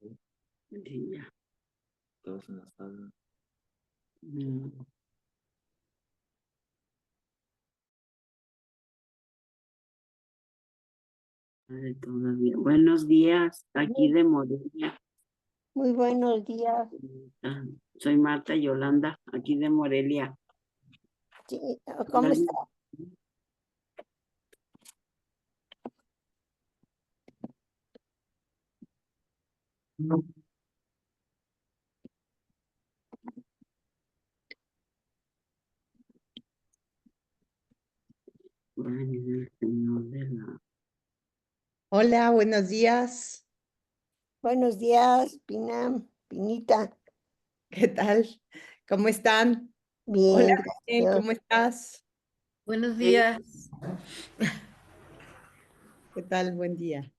Sí, ya. Todos en la sala. Mm. Vale, todavía. Buenos días, aquí Muy, de Morelia. muy buenos días. Ah, soy Marta Yolanda, aquí de Morelia. Sí, ¿cómo está? Va a venir el señor de la... Hola, buenos días. Buenos días, Pinita. ¿Qué tal? ¿Cómo están? Hola, Bien, Daniel, gracias. ¿cómo estás? Buenos días. ¿Qué tal? Buen día.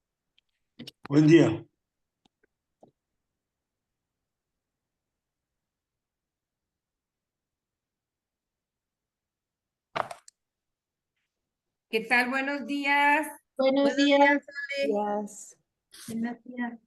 Buen día. ¿Qué tal? Buenos días. Buenos días. Ale. Días. Buenos días.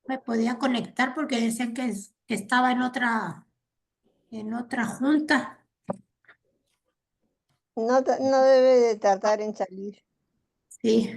Me podía conectar porque decían que estaba en otra junta. No, no debe de tardar en salir. Sí.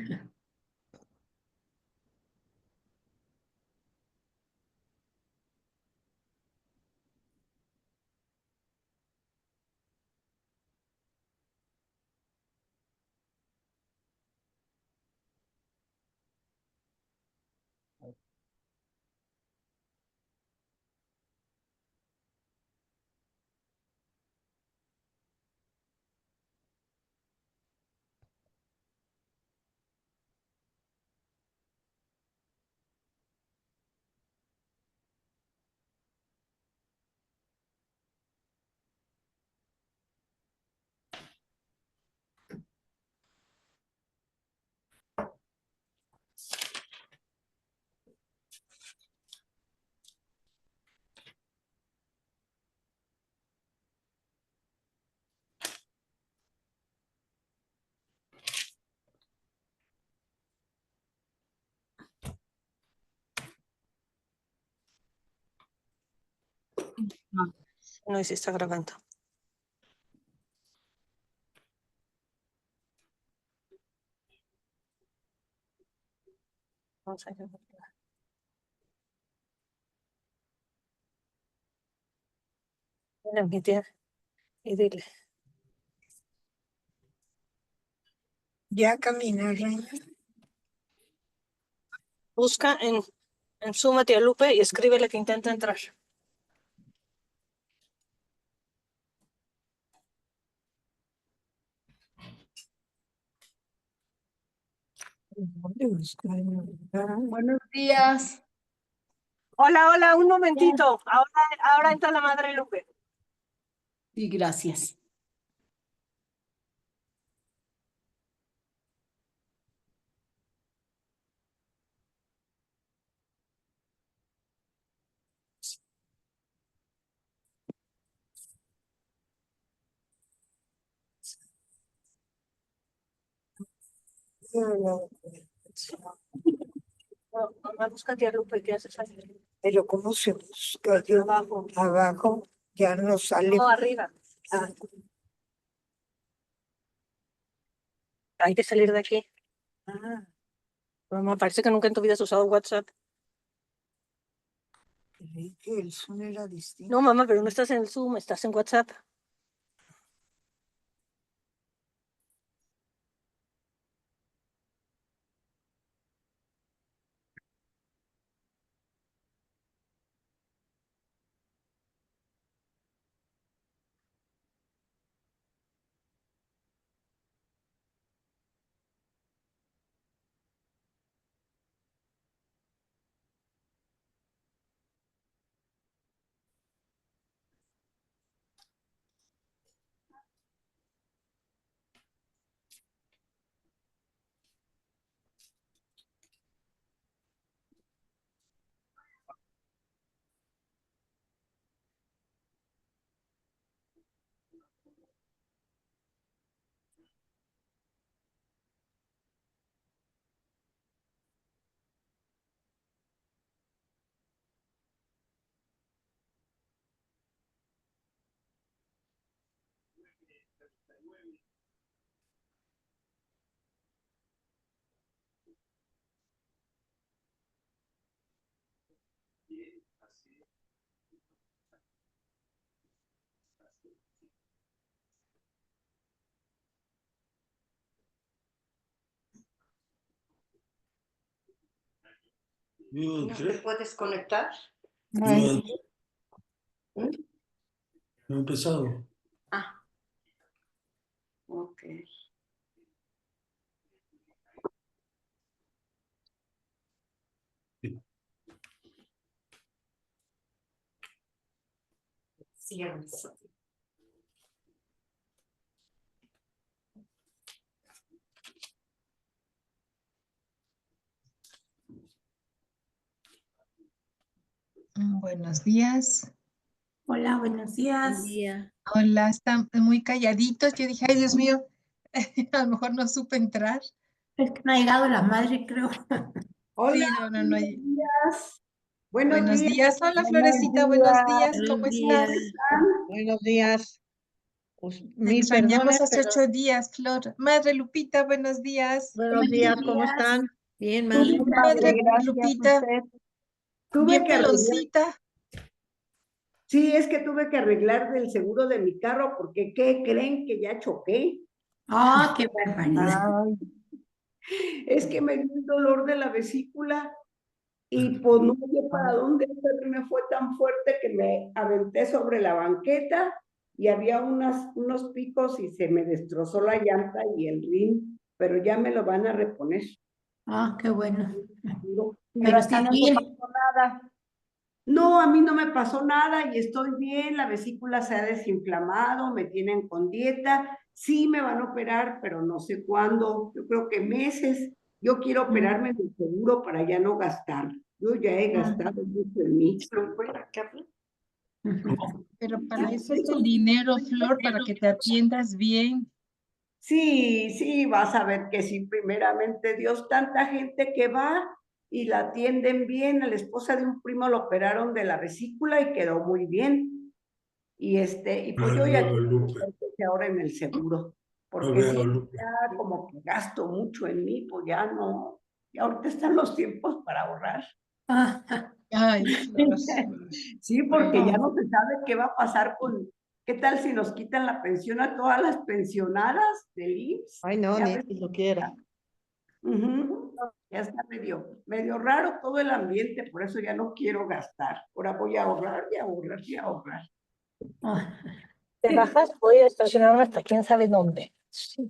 No, si está grabando. Vamos a ver. Ven a mi tía y dile. Ya camina, Reina. Busca en Zoom a tía Lupe y escríbele que intenta entrar. Buenos días. Hola, hola, un momentito. Ahora entra la madre Lupe. Sí, gracias. No, mamá, busca a tía Lupe, ¿qué haces ahí? Pero ¿cómo se busca? Yo abajo ya no sale. No, arriba. Ah, Hay que salir de aquí. ah, Mamá, parece que nunca en tu vida has usado WhatsApp. creí que el son era distinto. No, mamá, pero no estás en el Zoom, estás en WhatsApp. Yo ¿No te creo- puedes conectar? yo- ¿Mm? no he empezado. Ah. Ok. Cierres. Buenos días. Hola, buenos días. Hola, están muy calladitos. Yo dije, ay, Dios mío, a lo mejor no supe entrar. Es que no ha llegado la madre, creo. Hola, Sí, no. buenos días. Buenos Buenos días. días. Hola, Buenos Florecita, buenos días. Buenos ¿Cómo días. estás? Buenos días. Pues, Te mil extrañamos perdones, hace pero 8 días, Flor. Madre Lupita, buenos días. buenos días, ¿cómo días. están? Bien, Bien, Madre Lupita, Tuve bien que arreglar, peloncita. sí, es que tuve que arreglar del seguro de mi carro porque ¿qué creen que ya choqué? Ah, qué barbaridad. Es que me dio un dolor de la vesícula y pues no sé para dónde me fue tan fuerte que me aventé sobre la banqueta y había unos picos y se me destrozó la llanta y el rin, pero ya me lo van a reponer. Ah, qué bueno. Pero Pero acá sí, no me bien. pasó nada. No, a mí no me pasó nada y estoy bien, la vesícula se ha desinflamado, me tienen con dieta, sí me van a operar, pero no sé cuándo, yo creo que meses. Yo quiero operarme en el seguro para ya no gastar. Yo ya he gastado mucho en mí. Pero para eso es el dinero, Flor, para que te atiendas bien. Sí, sí, vas a ver que sí, primeramente Dios, tanta gente que va y la atienden bien. A la esposa de un primo lo operaron de la vesícula y quedó muy bien. Y pues yo ya quiero que ahora en el seguro, porque sí, ya como que gasto mucho en mí, pues ya no, y ahorita están los tiempos para ahorrar. Ah, Ay, Flor. Sí, porque ya no se sabe qué va a pasar ¿qué tal si nos quitan la pensión a todas las pensionadas del IMSS? Ay, no, Ya ni ves. si lo quiera. Ya está medio raro todo el ambiente, por eso ya no quiero gastar. Ahora voy a ahorrar y ahorrar y ahorrar. ah. Te bajas, voy a estacionarme hasta quién sabe dónde. Sí.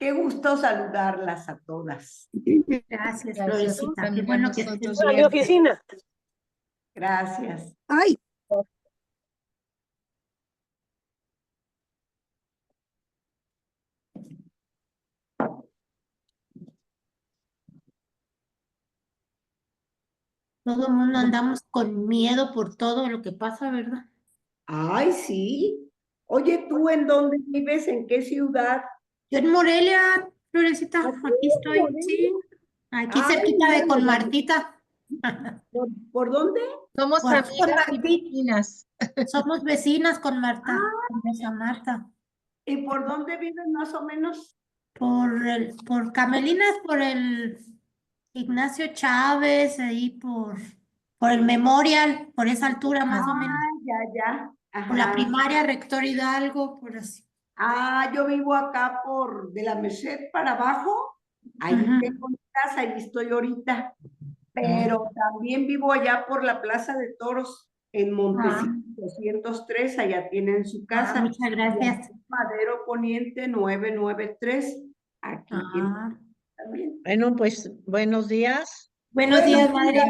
Qué gusto saludarlas a todas. Gracias, Gracias Florecita. Qué también a bueno que nosotros. estés A mi bien. oficina. Gracias. Ay, Todo el mundo andamos con miedo por todo lo que pasa, ¿verdad? Ay, sí. Oye, ¿tú en dónde vives? ¿En qué ciudad? Yo en Morelia, Florecita, aquí estoy, Morelia. sí. Aquí Ay, cerquita de con mira, Martita. ¿por dónde? Somos Por aquí con amigas y Martita. vecinas. Somos vecinas con Marta, con esa Marta. ¿Y por dónde vives más o menos? Por Camelinas, por el Ignacio Chávez, ahí por el Memorial, por esa altura más o menos. Ya. Por la Ajá. primaria Rector Hidalgo, por así. Yo vivo acá de la Merced para abajo. Ahí Ujú. tengo mi casa y estoy ahorita. Pero también vivo allá por la Plaza de Toros, en Montecito 203, allá tienen su casa. Muchas gracias. Madero Poniente 993, aquí también. Bueno, pues buenos días. Buenos días, madre.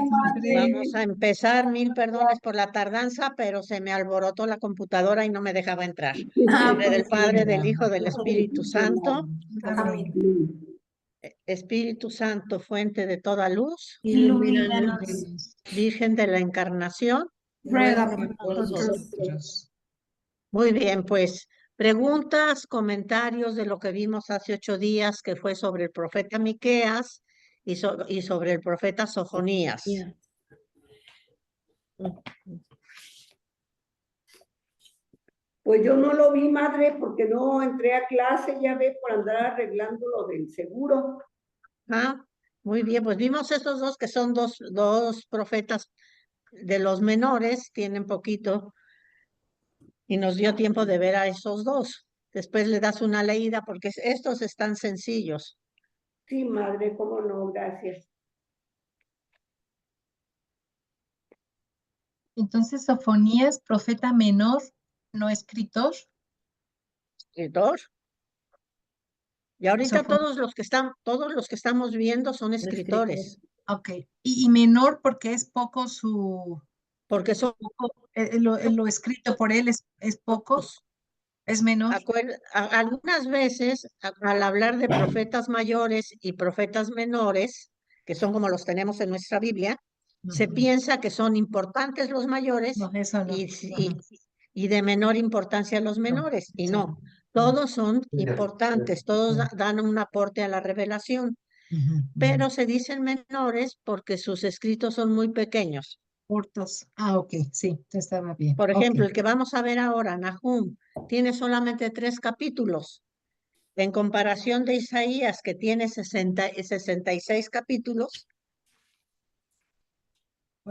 Vamos a empezar. Mil perdones por la tardanza, pero se me alborotó la computadora y no me dejaba entrar. En nombre del Padre, del Hijo, del Espíritu Santo. Amén. Espíritu Santo, fuente de toda luz. Ilumínanos. Virgen de la Encarnación. Ruega por Por nosotros. nosotros. Muy bien, pues preguntas, comentarios de lo que vimos hace 8 días, que fue sobre el profeta Miqueas y sobre el profeta Sofonías. Pues yo no lo vi, madre, porque no entré a clase, ya ve, por andar arreglando lo del seguro. Ah, muy bien, pues vimos estos dos que son dos profetas de los menores, tienen poquito, y nos dio tiempo de ver a esos dos. Después le das una leída porque estos están sencillos. Sí, madre, cómo no, gracias. Entonces, Sofonías, profeta menor, no escritor. Escritor. Y ahorita Sofon- todos los que estamos viendo son escritores, Ok. Y menor porque es poco su... porque son Lo escrito por él es poco, es menor. algunas veces al hablar de profetas mayores y profetas menores, que son como los tenemos en nuestra Biblia, se piensa que son importantes los mayores No, eso no. y de menor importancia los menores, y no, todos son importantes, todos dan un aporte a la revelación, pero se dicen menores porque sus escritos son muy pequeños. Cortos. Ah, ok, sí, estaba bien. Por Ok. ejemplo, el que vamos a ver ahora, Nahum, tiene solamente 3 capítulos, en comparación de Isaías, que tiene 66 capítulos.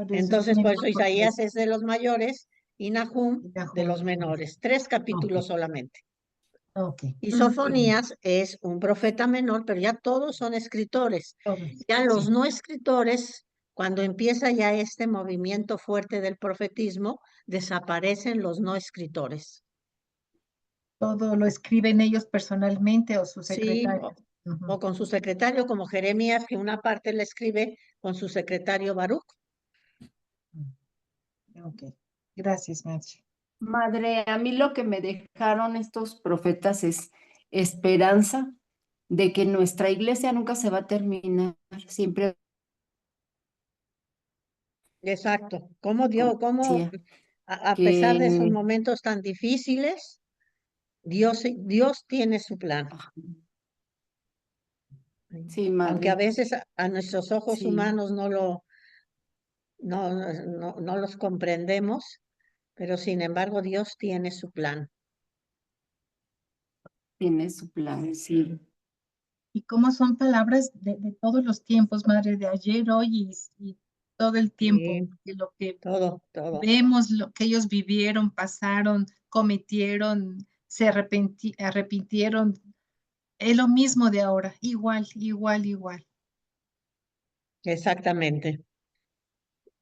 Entonces, por eso Isaías es de los mayores y Nahum de los menores. 3 capítulos solamente. Ok. Y Sofonías es un profeta menor, pero ya todos son escritores. Ya los Sí. no escritores, cuando empieza ya este movimiento fuerte del profetismo, desaparecen los no escritores. Todo lo escriben ellos personalmente o su Sí, secretario. o con su secretario, como Jeremías, que una parte la escribe con su secretario Baruch. Ok, gracias, madre. Madre, a mí lo que me dejaron estos profetas es esperanza de que nuestra iglesia nunca se va a terminar, siempre Exacto. ¿Cómo Dios, decía a pesar de esos que momentos tan difíciles, Dios tiene su plan? sí, Aunque a madre, veces a nuestros ojos sí, humanos no los comprendemos, pero sin embargo Dios tiene su plan. tiene su plan, sí. Y cómo son palabras de todos los tiempos, madre, de ayer, hoy y todo el tiempo, Sí, de lo que todo. vemos, lo que ellos vivieron, pasaron, cometieron, se arrepintieron, es lo mismo de ahora, igual, igual, igual. Exactamente.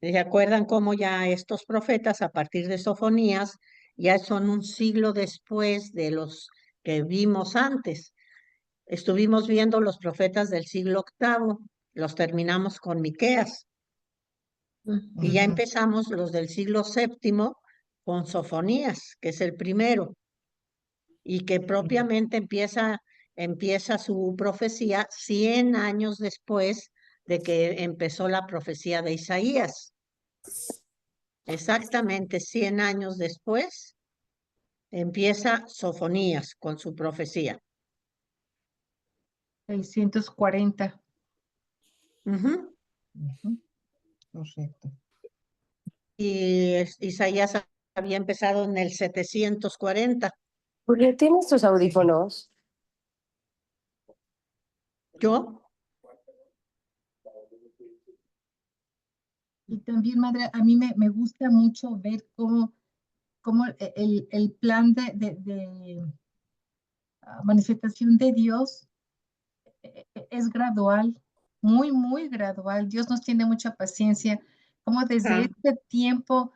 ¿Se acuerdan cómo ya estos profetas, a partir de Sofonías, ya son un siglo después de los que vimos antes? Estuvimos viendo los profetas del siglo VIII, los terminamos con Miqueas, y ya empezamos los del siglo VII con Sofonías, que es el primero, y que propiamente empieza su profecía 100 años después de que empezó la profecía de Isaías. Exactamente 100 años después empieza Sofonías con su profecía. 640. Ujú. Correcto. Y Isaías había empezado en el 740. Julia, ¿tienes tus audífonos? ¿Yo? Y también, madre, a mí me gusta mucho ver cómo el plan de manifestación de Dios es gradual, muy, muy gradual. Dios nos tiene mucha paciencia, como desde este tiempo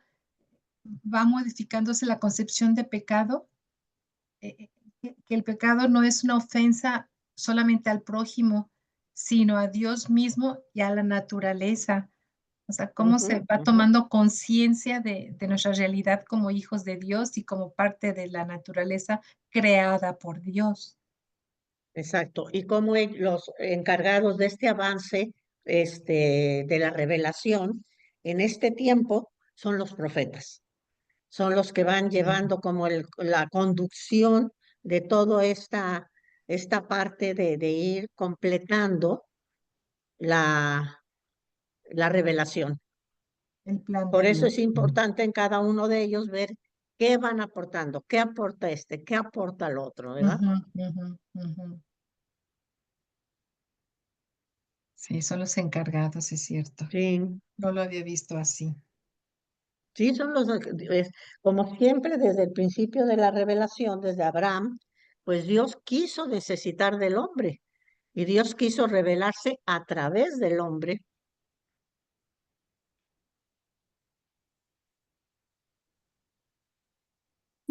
va modificándose la concepción de pecado, que el pecado no es una ofensa solamente al prójimo, sino a Dios mismo y a la naturaleza. O sea, cómo se va tomando conciencia de nuestra realidad como hijos de Dios y como parte de la naturaleza creada por Dios. Exacto. Y cómo los encargados de este avance, de la revelación, en este tiempo son los profetas. son los que van llevando como la conducción de toda esta parte de ir completando la revelación. El plan Por de eso Dios. es importante en cada uno de ellos ver qué van aportando, qué aporta este, qué aporta el otro, ¿verdad? Sí, son los encargados, es cierto. Sí, No lo había visto así. sí, son como siempre desde el principio de la revelación, desde Abraham, pues Dios quiso necesitar del hombre y Dios quiso revelarse a través del hombre.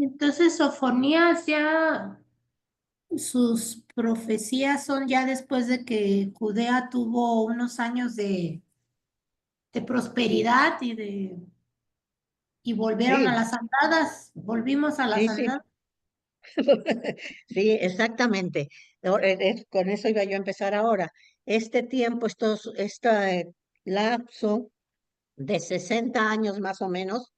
Entonces, Sofonías ya, sus profecías son ya después de que Judea tuvo unos años de prosperidad y volvieron a Sí, las andadas, volvimos a las sí, sí. andadas. Sí, exactamente. Con eso iba yo a empezar ahora. Este tiempo, este lapso de 60 años más o menos,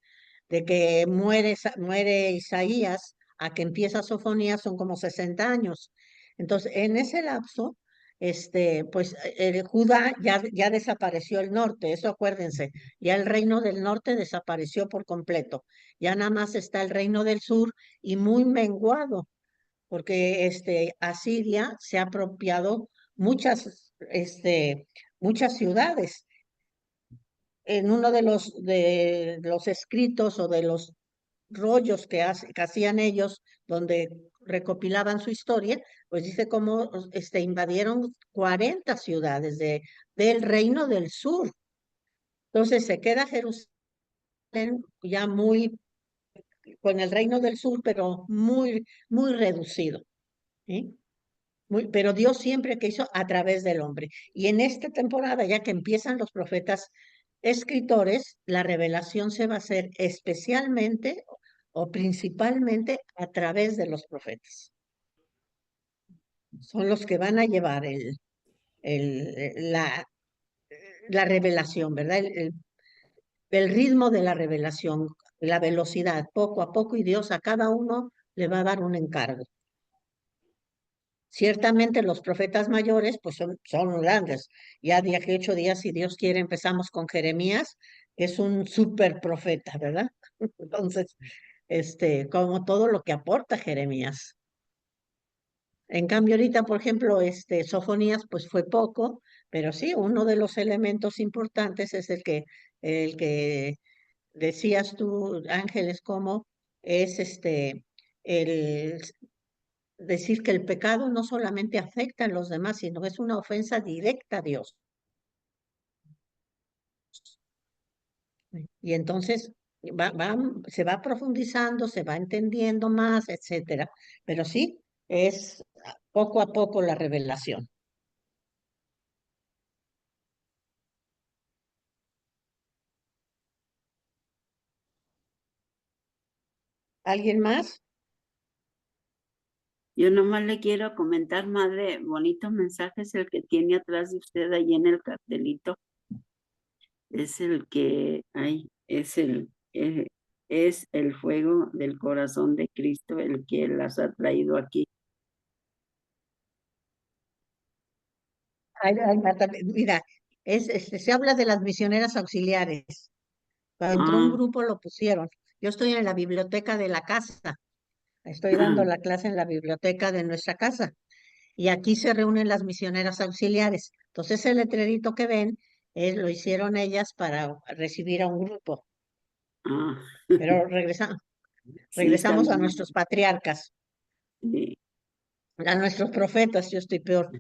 de que muere Isaías a que empieza Sofonías, son como 60 años. Entonces, en ese lapso, pues Judá ya desapareció el norte, eso acuérdense, ya el reino del norte desapareció por completo, ya nada más está el reino del sur y muy menguado porque Asiria se ha apropiado muchas ciudades. En uno de los escritos o de los rollos que hacían ellos, donde recopilaban su historia, pues dice cómo invadieron 40 ciudades del reino del sur. Entonces se queda Jerusalén ya muy con el reino del sur, pero muy, muy reducido. ¿Sí? Pero Dios siempre quiso a través del hombre. Y en esta temporada, ya que empiezan los profetas escritores, la revelación se va a hacer especialmente o principalmente a través de los profetas. Son los que van a llevar la revelación, ¿verdad? El ritmo de la revelación, la velocidad, poco a poco, y Dios a cada uno le va a dar un encargo. Ciertamente los profetas mayores pues son grandes. Ya 18 días, si Dios quiere, empezamos con Jeremías, que es un súper profeta, ¿verdad? Entonces, como todo lo que aporta Jeremías. En cambio, ahorita, por ejemplo, Sofonías, pues fue poco, pero sí, uno de los elementos importantes es el que decías tú, Ángeles, como es el decir que el pecado no solamente afecta a los demás, sino es una ofensa directa a Dios. Y entonces se va profundizando, se va entendiendo más, etcétera. Pero sí, es poco a poco la revelación. ¿Alguien más? Yo nomás le quiero comentar, madre, bonito mensaje es el que tiene atrás de usted ahí en el cartelito. Es el que hay, es el fuego del corazón de Cristo el que las ha traído aquí. Ay, Marta, mira, se habla de las misioneras auxiliares. Cuando entró un grupo lo pusieron. Yo estoy en la biblioteca de la casa. Estoy dando la clase en la biblioteca de nuestra casa. Y aquí se reúnen las misioneras auxiliares. Entonces el letrerito que ven lo hicieron ellas para recibir a un grupo. Pero Sí, está regresamos a bien. nuestros patriarcas, Sí. a nuestros profetas. Yo estoy peor.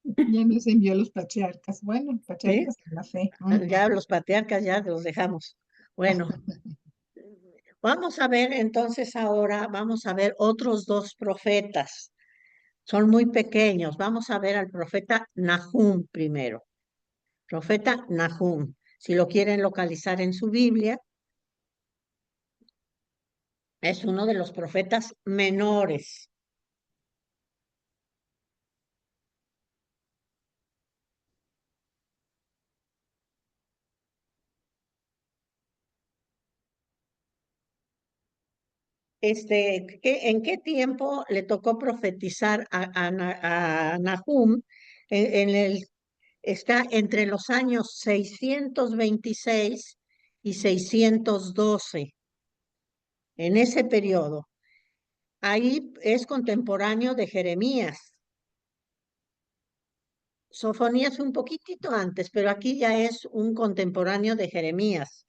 Ya nos envió los patriarcas. Bueno, ¿Sí? patriarcas de la fe. Ya los patriarcas ya los dejamos. Bueno, vamos a ver entonces ahora, vamos a ver otros dos profetas. Son muy pequeños. Vamos a ver al profeta Nahum primero. Profeta Nahum. Si lo quieren localizar en su Biblia, es uno de los profetas menores. ¿en qué tiempo le tocó profetizar a Nahum? Está entre los años 626 y 612, en ese periodo. Ahí es contemporáneo de Jeremías. Sofonías un poquitito antes, pero aquí ya es un contemporáneo de Jeremías,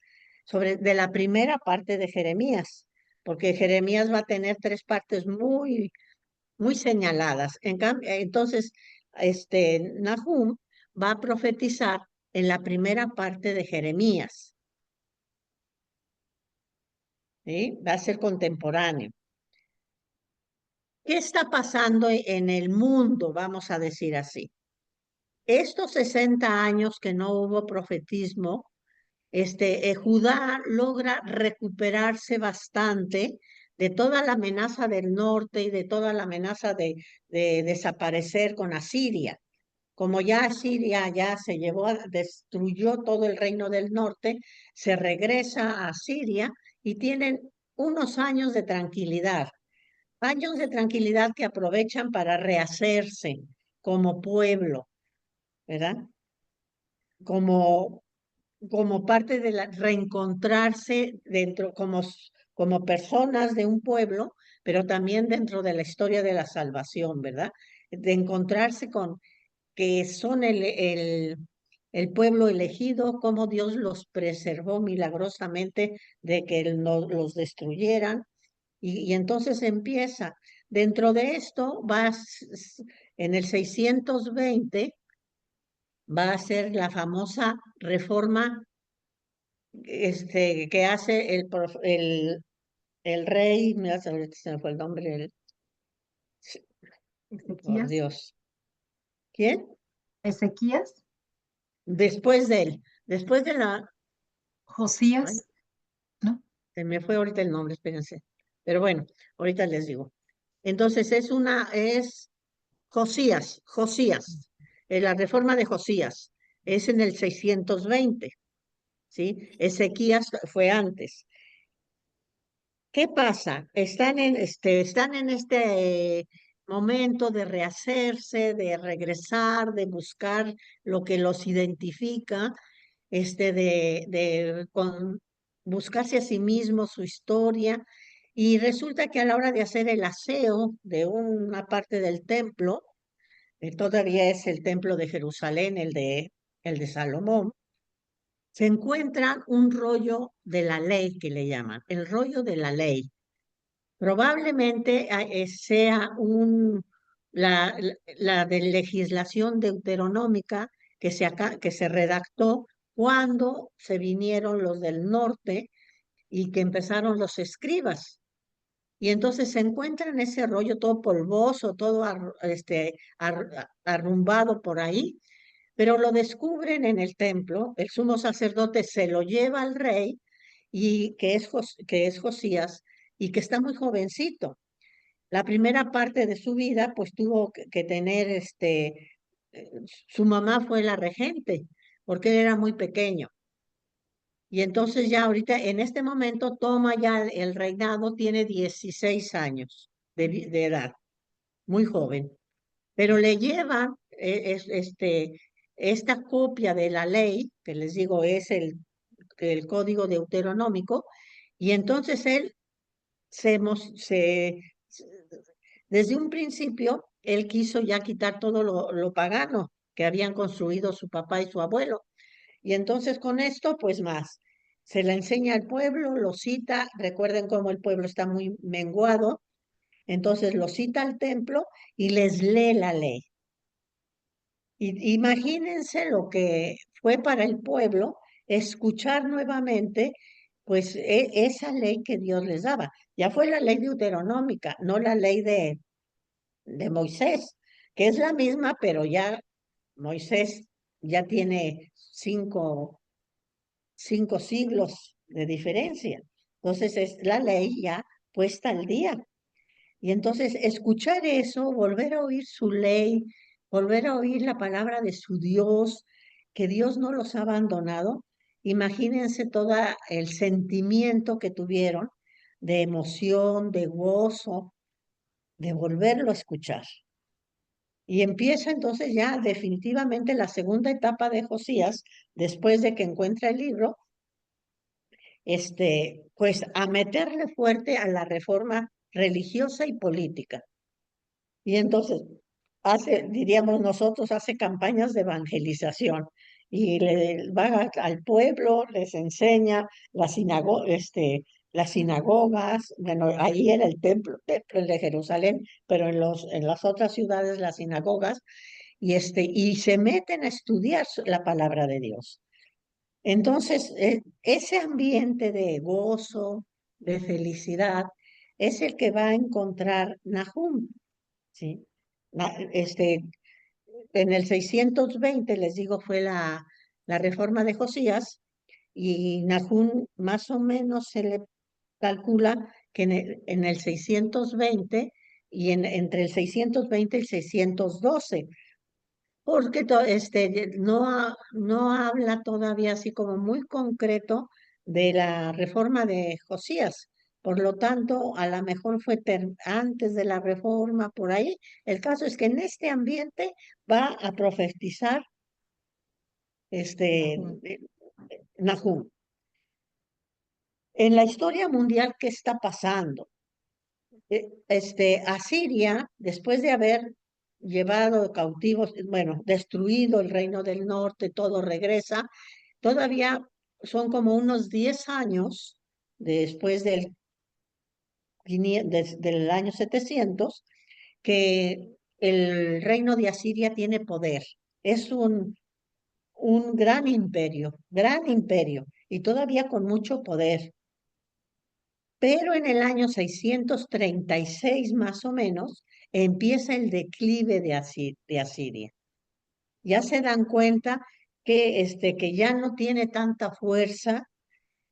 de la primera parte de Jeremías, porque Jeremías va a tener 3 partes muy, muy señaladas. Entonces, Nahum va a profetizar en la primera parte de Jeremías, ¿sí? Va a ser contemporáneo. ¿Qué está pasando en el mundo, vamos a decir así? Estos 60 años que no hubo profetismo, Judá logra recuperarse bastante de toda la amenaza del norte y de toda la amenaza de desaparecer con Asiria. Como ya Asiria ya se destruyó todo el reino del norte, se regresa a Siria y tienen unos años de tranquilidad que aprovechan para rehacerse como pueblo, ¿verdad? Como parte de reencontrarse dentro, como personas de un pueblo, pero también dentro de la historia de la salvación, ¿verdad? De encontrarse con que son el pueblo elegido, cómo Dios los preservó milagrosamente de que no los destruyeran. Y entonces empieza. Dentro de esto, en el 620, va a ser la famosa reforma que hace el rey, mira, ahorita se me fue el nombre, por Ezequías. Dios. ¿Quién? Ezequías. Después de él, después de la... Josías. ¿No? Se me fue ahorita el nombre, espérense. Pero bueno, ahorita les digo. Entonces es Josías, la reforma de Josías, es en el 620, ¿sí? Ezequías fue antes. ¿Qué pasa? Están en este momento de rehacerse, de regresar, de buscar lo que los identifica, buscarse a sí mismos, su historia, y resulta que a la hora de hacer el aseo de una parte del templo, todavía es el templo de Jerusalén, el de Salomón, se encuentra un rollo de la ley que le llaman, el rollo de la ley. Probablemente sea la de legislación deuteronómica que se redactó cuando se vinieron los del norte y que empezaron los escribas. Y entonces se encuentra en ese rollo todo polvoso, todo arrumbado por ahí, pero lo descubren en el templo, el sumo sacerdote se lo lleva al rey, y que es Josías, y que está muy jovencito. La primera parte de su vida, pues tuvo que tener, su mamá fue la regente, porque él era muy pequeño. Y entonces ya ahorita, en este momento, toma ya el reinado, tiene 16 años de edad, muy joven. Pero le lleva esta copia de la ley, que les digo es el código deuteronómico, y entonces él desde un principio, él quiso ya quitar todo lo pagano que habían construido su papá y su abuelo. Y entonces con esto, pues más, se le enseña al pueblo, lo cita, recuerden cómo el pueblo está muy menguado, entonces lo cita al templo y les lee la ley. Y imagínense lo que fue para el pueblo escuchar nuevamente, pues esa ley que Dios les daba. Ya fue la ley deuteronómica, no la ley de Moisés, que es la misma, pero ya Moisés ya tiene cinco siglos de diferencia. Entonces es la ley ya puesta al día. Y entonces escuchar eso, volver a oír su ley, volver a oír la palabra de su Dios, que Dios no los ha abandonado. Imagínense todo el sentimiento que tuvieron de emoción, de gozo, de volverlo a escuchar. Y empieza entonces ya definitivamente la segunda etapa de Josías, después de que encuentra el libro, pues a meterle fuerte a la reforma religiosa y política. Y entonces diríamos nosotros, hace campañas de evangelización y va al pueblo, les enseña las sinagogas, bueno, ahí era el templo de Jerusalén, pero en las otras ciudades las sinagogas, y se meten a estudiar la palabra de Dios. Entonces, ese ambiente de gozo, de felicidad, es el que va a encontrar Nahum, ¿sí? En el 620, les digo, fue la reforma de Josías, y Nahum más o menos se le calcula que en el 620 y entre el 620 y el 612, porque no habla todavía así como muy concreto de la reforma de Josías. Por lo tanto, a lo mejor fue antes de la reforma, por ahí. El caso es que en este ambiente va a profetizar Nahum. En la historia mundial, ¿qué está pasando? Asiria, después de haber llevado cautivos, bueno, destruido el reino del norte, todo regresa, todavía son como unos 10 años después del año 700, que el reino de Asiria tiene poder. Es un gran imperio, y todavía con mucho poder. Pero en el año 636 más o menos empieza el declive de Asiria. Ya se dan cuenta que ya no tiene tanta fuerza,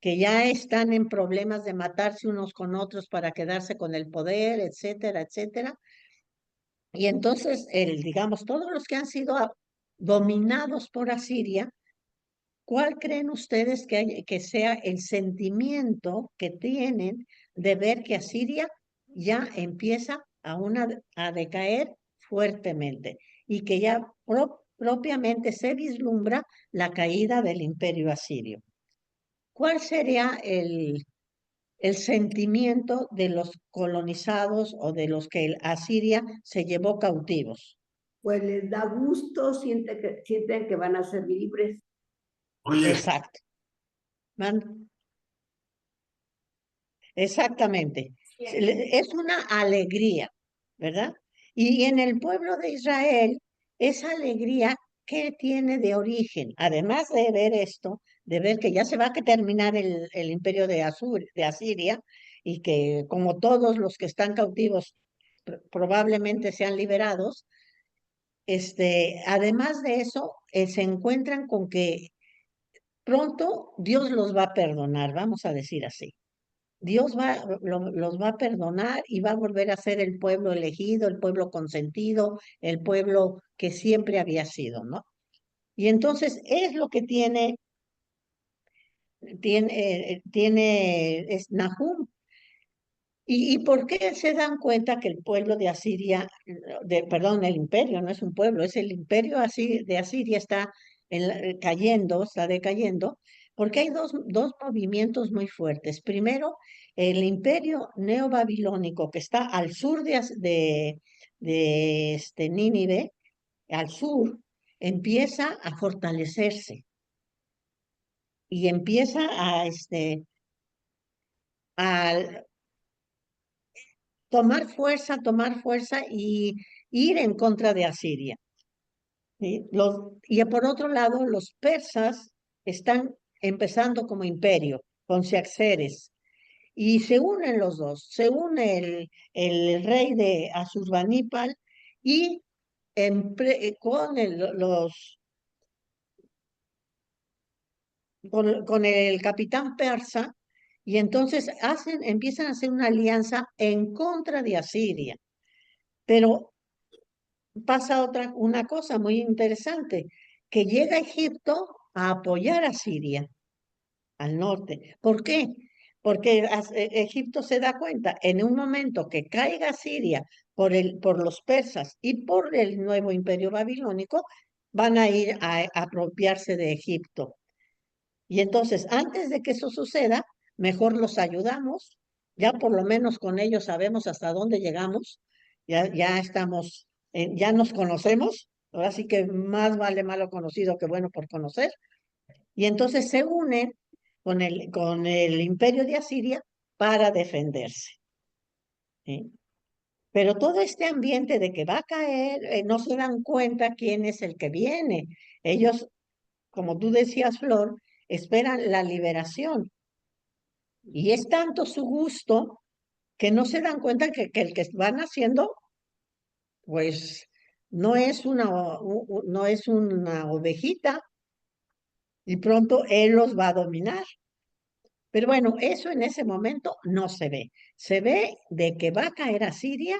que ya están en problemas de matarse unos con otros para quedarse con el poder, etcétera, etcétera. Y entonces, digamos, todos los que han sido dominados por Asiria, ¿cuál creen ustedes que sea el sentimiento que tienen de ver que Asiria ya empieza a decaer fuertemente y que ya propiamente se vislumbra la caída del imperio asirio? ¿Cuál sería el sentimiento de los colonizados o de los que Asiria se llevó cautivos? Pues les da gusto, sienten que van a ser libres. Oye, Exacto. Exactamente. Es una alegría, ¿verdad? Y en el pueblo de Israel, esa alegría, ¿qué tiene de origen? Además de ver esto, de ver que ya se va a terminar el imperio de Asiria, y que como todos los que están cautivos probablemente sean liberados, además de eso, se encuentran con que pronto Dios los va a perdonar, vamos a decir así. Dios los va a perdonar y va a volver a ser el pueblo elegido, el pueblo consentido, el pueblo que siempre había sido, ¿no? Y entonces es lo que tiene Nahum. ¿Y por qué se dan cuenta que el pueblo de Asiria, perdón, el imperio, no es un pueblo, es el imperio de Asiria está cayendo, está decayendo? Porque hay dos movimientos muy fuertes. Primero, el imperio neobabilónico que está al sur de Nínive, al sur, empieza a fortalecerse y empieza a tomar fuerza y ir en contra de Asiria. ¿Sí? Y por otro lado, los persas están empezando como imperio, con Ciaxares, y se unen los dos, se une el rey de Asurbanipal y con el capitán persa, y entonces empiezan a hacer una alianza en contra de Asiria. Pero pasa una cosa muy interesante, que llega Egipto a apoyar a Siria, al norte. ¿Por qué? porque Egipto se da cuenta, en un momento que caiga Siria por los persas y por el nuevo imperio babilónico, van a ir a apropiarse de Egipto. Y entonces, antes de que eso suceda, mejor los ayudamos, ya por lo menos con ellos sabemos hasta dónde llegamos, ya estamos, ya nos conocemos, ahora sí que más vale malo conocido que bueno por conocer, y entonces se unen con el imperio de Asiria para defenderse. ¿Sí? Pero todo este ambiente de que va a caer, no se dan cuenta quién es el que viene. Ellos, como tú decías, Flor, esperan la liberación. Y es tanto su gusto que no se dan cuenta que el que van haciendo, pues, no es no es una ovejita, y pronto él los va a dominar. Pero bueno, eso en ese momento no se ve. Se ve de que va a caer a Siria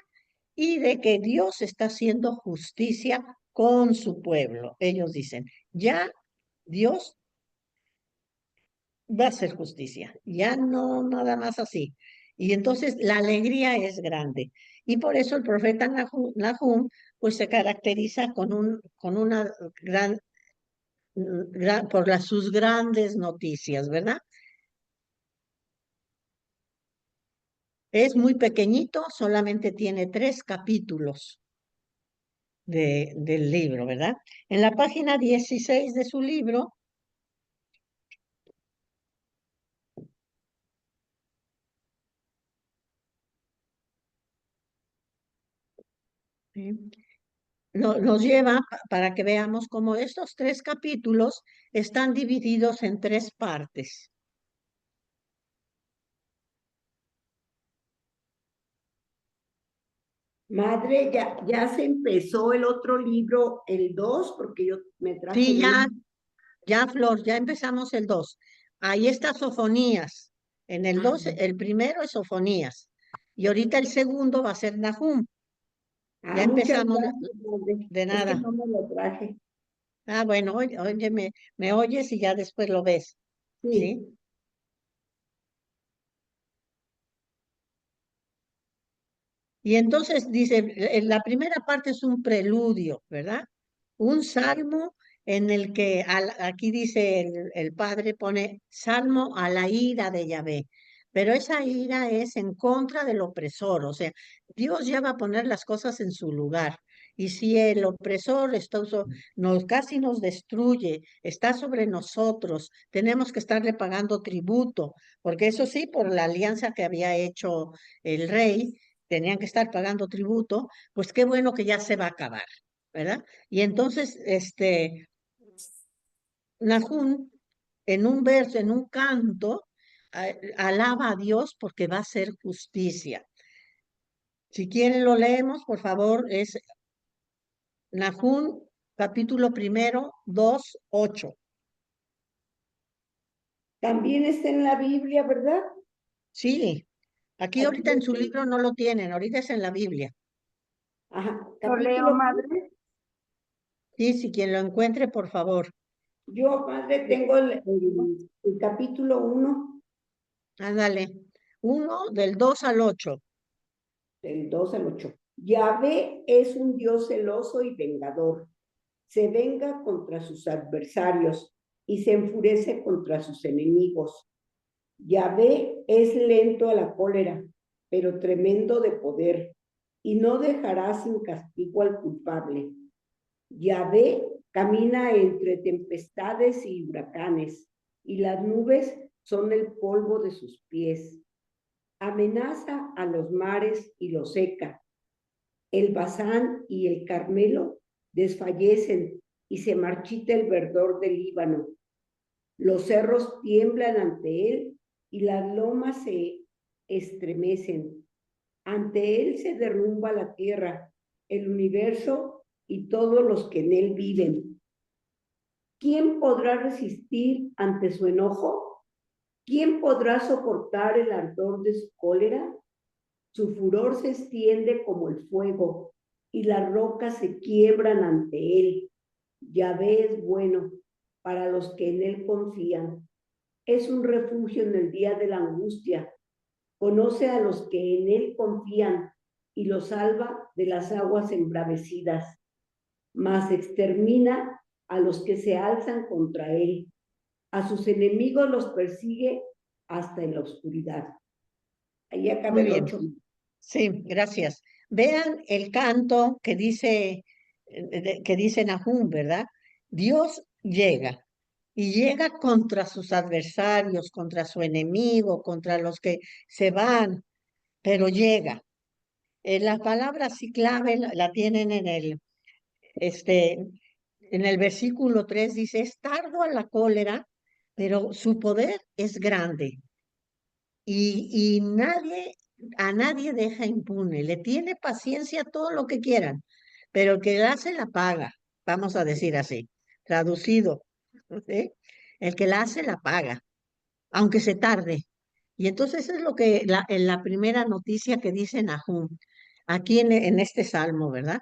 y de que Dios está haciendo justicia con su pueblo. Ellos dicen, ya Dios va a hacer justicia, ya no nada más así. Y entonces la alegría es grande. Y por eso el profeta Nahum pues se caracteriza con una por sus grandes noticias, ¿verdad? Es muy pequeñito, solamente tiene 3 capítulos del libro, ¿verdad? En la página 16 de su libro, ¿sí? Nos lleva para que veamos cómo estos 3 capítulos están divididos en 3 partes. Madre, ya se empezó el otro libro, el 2, porque yo me traje Sí, el ya, 1. ya, Flor, ya empezamos el 2. Ahí está Sofonías. En el 2, el primero es Sofonías. Y ahorita el segundo va a ser Nahum. Ya Muchas empezamos gracias, madre. de Es que nada. no me lo traje. Ah, bueno, oye, me oyes y ya después lo ves. Sí. ¿Sí? Y entonces dice, la primera parte es un preludio, ¿verdad? Un salmo en el que aquí dice el padre, pone salmo a la ira de Yahvé, pero esa ira es en contra del opresor, o sea, Dios ya va a poner las cosas en su lugar. Y si el opresor casi nos destruye, está sobre nosotros, tenemos que estarle pagando tributo, porque eso sí, por la alianza que había hecho el rey, tenían que estar pagando tributo, pues qué bueno que ya se va a acabar, ¿verdad? Y entonces, Nahum, en un verso, en un canto, alaba a Dios porque va a hacer justicia. Si quieren lo leemos, por favor, es Nahum, capítulo 1, 2, 8. También está en la Biblia, ¿verdad? Sí, aquí ahorita en su libro no lo tienen, ahorita es en la Biblia. Ajá. ¿Lo leo, madre? Sí, si quien lo encuentre, por favor. Yo, madre, tengo el capítulo 1. Ándale, 1 del 2 al 8. Del 2 al 8. Yahvé es un Dios celoso y vengador. Se venga contra sus adversarios y se enfurece contra sus enemigos. Yahvé es lento a la cólera, pero tremendo de poder, y no dejará sin castigo al culpable. Yahvé camina entre tempestades y huracanes, y las nubes son el polvo de sus pies. Amenaza a los mares y los seca. El Basán y el Carmelo desfallecen y se marchita el verdor del Líbano. Los cerros tiemblan ante él y las lomas se estremecen. Ante él se derrumba la tierra, el universo y todos los que en él viven. ¿Quién podrá resistir ante su enojo? ¿Quién podrá soportar el ardor de su cólera? Su furor se extiende como el fuego y las rocas se quiebran ante él. Yahvé es bueno para los que en él confían. es un refugio en el día de la angustia. Conoce a los que en él confían y los salva de las aguas embravecidas, mas extermina a los que se alzan contra él. A sus enemigos los persigue hasta en la oscuridad. Ahí acaba Muy el bien. 8. Sí, gracias. Vean el canto que dice Nahum, ¿verdad? Dios llega y llega contra sus adversarios, contra su enemigo, contra los que se van, pero llega. La palabra así clave la tienen en el versículo 3, dice, es tardo a la cólera, pero su poder es grande. Y a nadie deja impune, le tiene paciencia todo lo que quieran, pero el que la hace la paga, vamos a decir así, traducido, ¿sí? El que la hace la paga, aunque se tarde. Y entonces es lo que en la primera noticia que dice Nahum, aquí en este salmo, ¿verdad?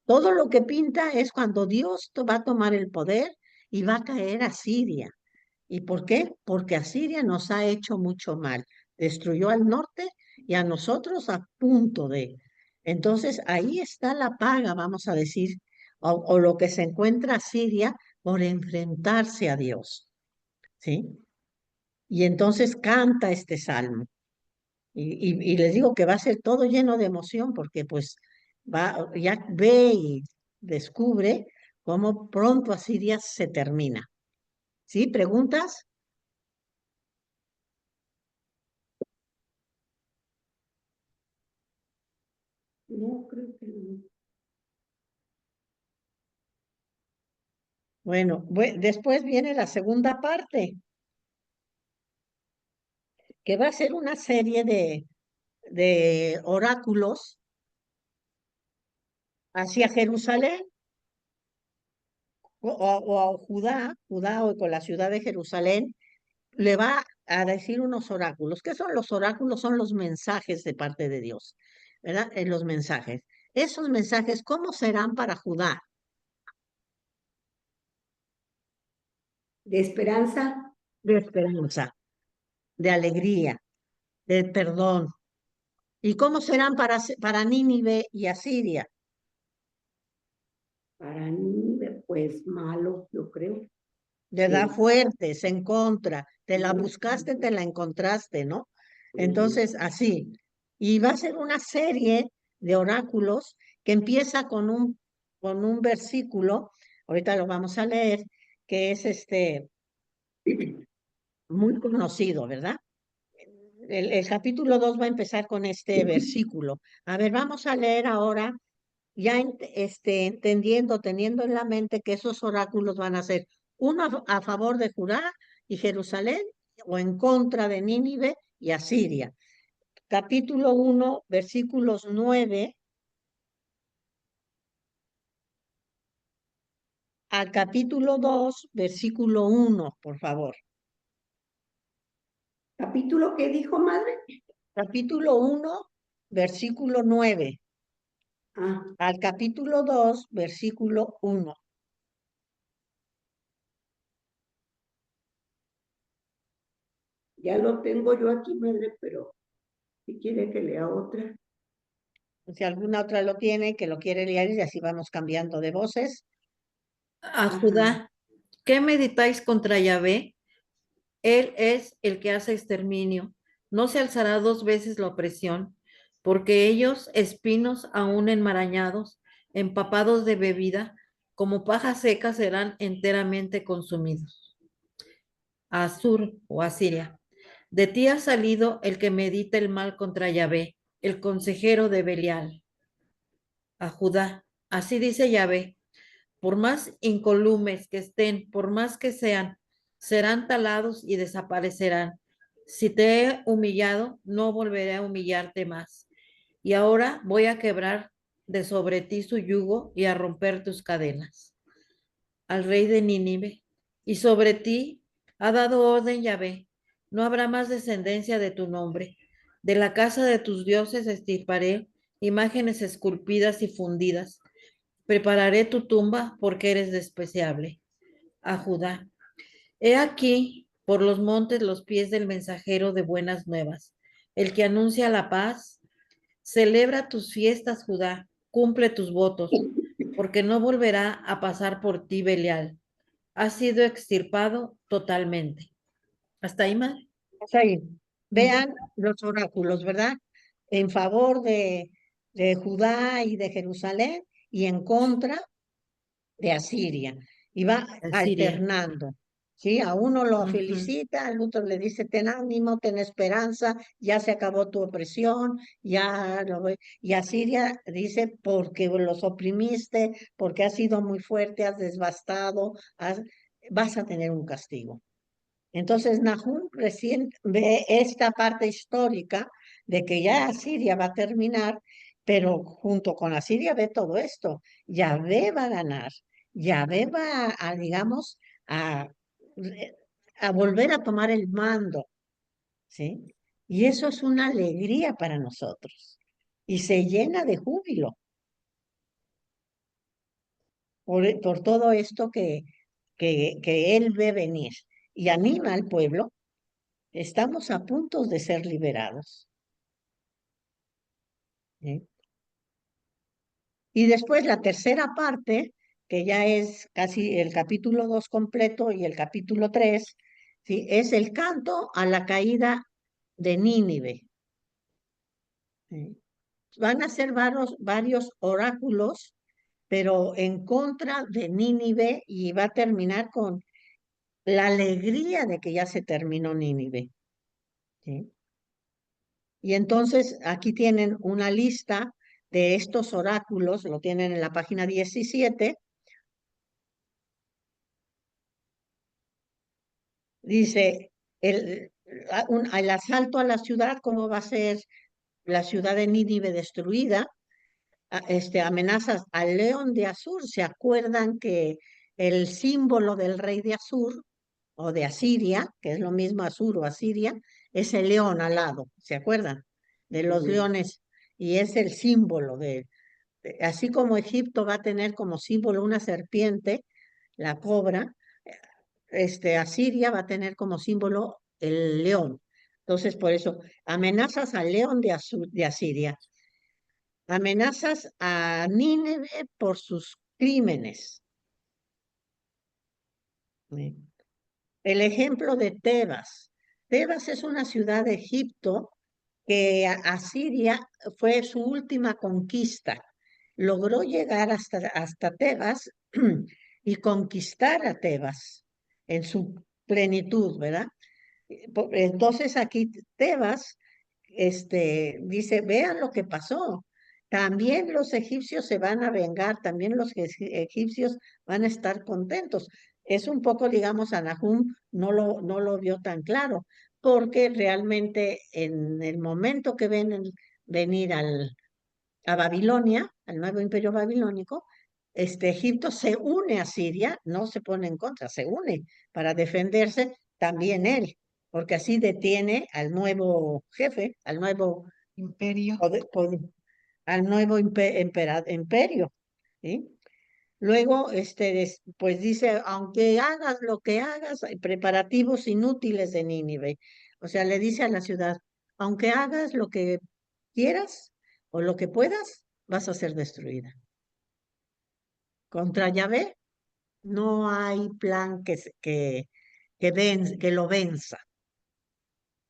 Todo lo que pinta es cuando Dios va a tomar el poder y va a caer a Siria. ¿Y por qué? Porque Asiria nos ha hecho mucho mal. Destruyó al norte y a nosotros a punto de. Entonces ahí está la paga, vamos a decir, o lo que se encuentra Asiria por enfrentarse a Dios. ¿Sí? Y entonces canta este salmo. Y les digo que va a ser todo lleno de emoción porque pues ya ve y descubre cómo pronto Asiria se termina. ¿Sí? ¿Preguntas? No, creo que no. Bueno, después viene la segunda parte, que va a ser una serie de oráculos hacia Jerusalén o a Judá o con la ciudad de Jerusalén, le va a decir unos oráculos. ¿Qué son los oráculos? Son los mensajes de parte de Dios, ¿verdad? Los mensajes. Esos mensajes, ¿cómo serán para Judá? De esperanza. De esperanza, de alegría, de perdón. ¿Y cómo serán para Nínive y Asiria? Para mí, pues malo, yo creo. ¿Verdad? Sí. Fuertes, en contra. Te la buscaste, te la encontraste, ¿no? Entonces, así. Y va a ser una serie de oráculos que empieza con un versículo, ahorita lo vamos a leer, que es muy conocido, ¿verdad? El capítulo 2 va a empezar con este versículo. A ver, vamos a leer ahora, ya entendiendo, teniendo en la mente que esos oráculos van a ser uno a favor de Judá y Jerusalén o en contra de Nínive y Asiria. Capítulo 1, versículos 9 al capítulo 2, versículo 1, por favor. ¿Capítulo qué dijo, madre? Capítulo 1, versículo 9. Al capítulo 2, versículo 1. Ya lo tengo yo aquí, madre, pero si quiere que lea otra. Si alguna otra lo tiene, que lo quiere leer y así vamos cambiando de voces. A Judá, ¿qué meditáis contra Yahvé? Él es el que hace exterminio. No se alzará 2 veces la opresión, porque ellos, espinos aún enmarañados, empapados de bebida, como paja seca, serán enteramente consumidos. Asur o Asiria. De ti ha salido el que medita el mal contra Yahvé, el consejero de Belial. A Judá, así dice Yahvé, por más incolumes que estén, por más que sean, serán talados y desaparecerán. Si te he humillado, no volveré a humillarte más. Y ahora voy a quebrar de sobre ti su yugo y a romper tus cadenas. Al rey de Nínive, y sobre ti ha dado orden Yahvé, no habrá más descendencia de tu nombre. De la casa de tus dioses extirparé imágenes esculpidas y fundidas. Prepararé tu tumba porque eres despreciable. A Judá. He aquí, por los montes los pies del mensajero de buenas nuevas, el que anuncia la paz. Celebra tus fiestas, Judá, cumple tus votos, porque no volverá a pasar por ti Belial. Ha sido extirpado totalmente. ¿Hasta ahí, madre? Pues ahí, vean los oráculos, ¿verdad? En favor de Judá y de Jerusalén y en contra de Asiria. Y va Asiria. alternando. ¿Sí? A uno lo Ujú. felicita, al otro le dice, ten ánimo, ten esperanza, ya se acabó tu opresión, y Asiria dice, porque los oprimiste, porque has sido muy fuerte, has devastado, vas a tener un castigo. Entonces Nahum recién ve esta parte histórica de que ya Asiria va a terminar, pero junto con Asiria ve todo esto. Yahvé va a ganar, Yahvé va a, digamos, a, a volver a tomar el mando, ¿sí? Y eso es una alegría para nosotros. Y se llena de júbilo por todo esto que él ve venir y anima al pueblo. Estamos a punto de ser liberados. ¿Sí? Y después la tercera parte, que ya es casi el capítulo 2 completo y el capítulo 3, ¿sí? Es el canto a la caída de Nínive. ¿Sí? Van a ser varios oráculos, pero en contra de Nínive, y va a terminar con la alegría de que ya se terminó Nínive. ¿Sí? Y entonces aquí tienen una lista de estos oráculos, lo tienen en la página 17. Dice, el asalto a la ciudad, cómo va a ser la ciudad de Nínive destruida, amenazas al león de Asur. ¿Se acuerdan que el símbolo del rey de Asur o de Asiria, que es lo mismo Asur o Asiria, es el león alado? ¿Se acuerdan? De los leones, y es el símbolo así como Egipto va a tener como símbolo una serpiente, la cobra, Asiria va a tener como símbolo el león. Entonces, por eso, amenazas al león de Asiria, amenazas a Nínive por sus crímenes. ¿Sí? El ejemplo de Tebas. Tebas es una ciudad de Egipto que Asiria fue su última conquista. Logró llegar hasta Tebas y conquistar a Tebas en su plenitud, ¿verdad? Entonces aquí Tebas dice, vean lo que pasó. También los egipcios se van a vengar, también los egipcios van a estar contentos. Es un poco, digamos, a Nahum no lo vio tan claro, porque realmente en el momento que ven venir a Babilonia, al nuevo imperio babilónico, Egipto se une a Siria, no se pone en contra, se une para defenderse también él, porque así detiene al nuevo jefe, al nuevo Imperio. al nuevo imperio. ¿Sí? Luego, pues dice, aunque hagas lo que hagas, hay preparativos inútiles de Nínive. O sea, le dice a la ciudad, aunque hagas lo que quieras o lo que puedas, vas a ser destruida. Contra Yahvé no hay plan que lo venza.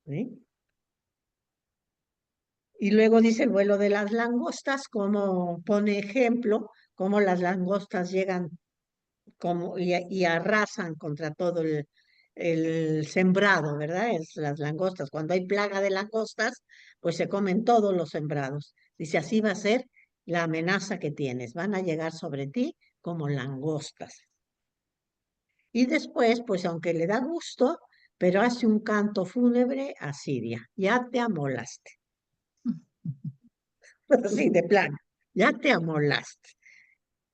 ¿Sí? Y luego dice el vuelo de las langostas, como pone ejemplo, cómo las langostas llegan y arrasan contra todo el sembrado, ¿verdad? Las langostas. Cuando hay plaga de langostas, pues se comen todos los sembrados. Dice, así va a ser la amenaza que tienes. Van a llegar sobre ti como langostas. Y después, pues aunque le da gusto, pero hace un canto fúnebre a Siria. Ya te amolaste. Así de plano, ya te amolaste.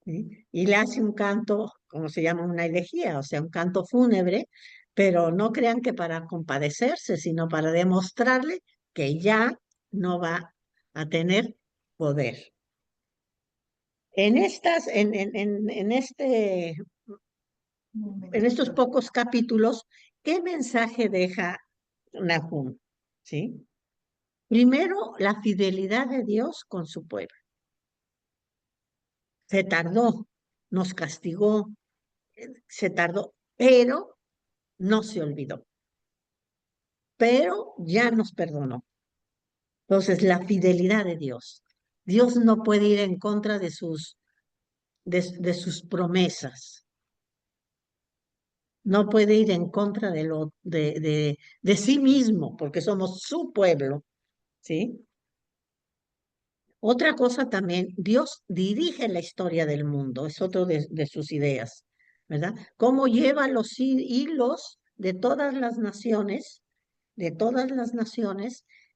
¿Sí? Y le hace un canto, como se llama, una elegía, o sea, un canto fúnebre, pero no crean que para compadecerse, sino para demostrarle que ya no va a tener poder. En estos pocos capítulos ¿qué mensaje deja Nahum? ¿Sí? Primero, la fidelidad de Dios con su pueblo. Se tardó, nos castigó, se tardó, pero no se olvidó. Pero ya nos perdonó. Entonces, la fidelidad de Dios. Dios no puede ir en contra de sus promesas. No puede ir en contra de sí mismo, porque somos su pueblo, ¿sí? Otra cosa también, Dios dirige la historia del mundo, es otro de sus ideas, ¿verdad? Cómo lleva los hilos de todas las naciones,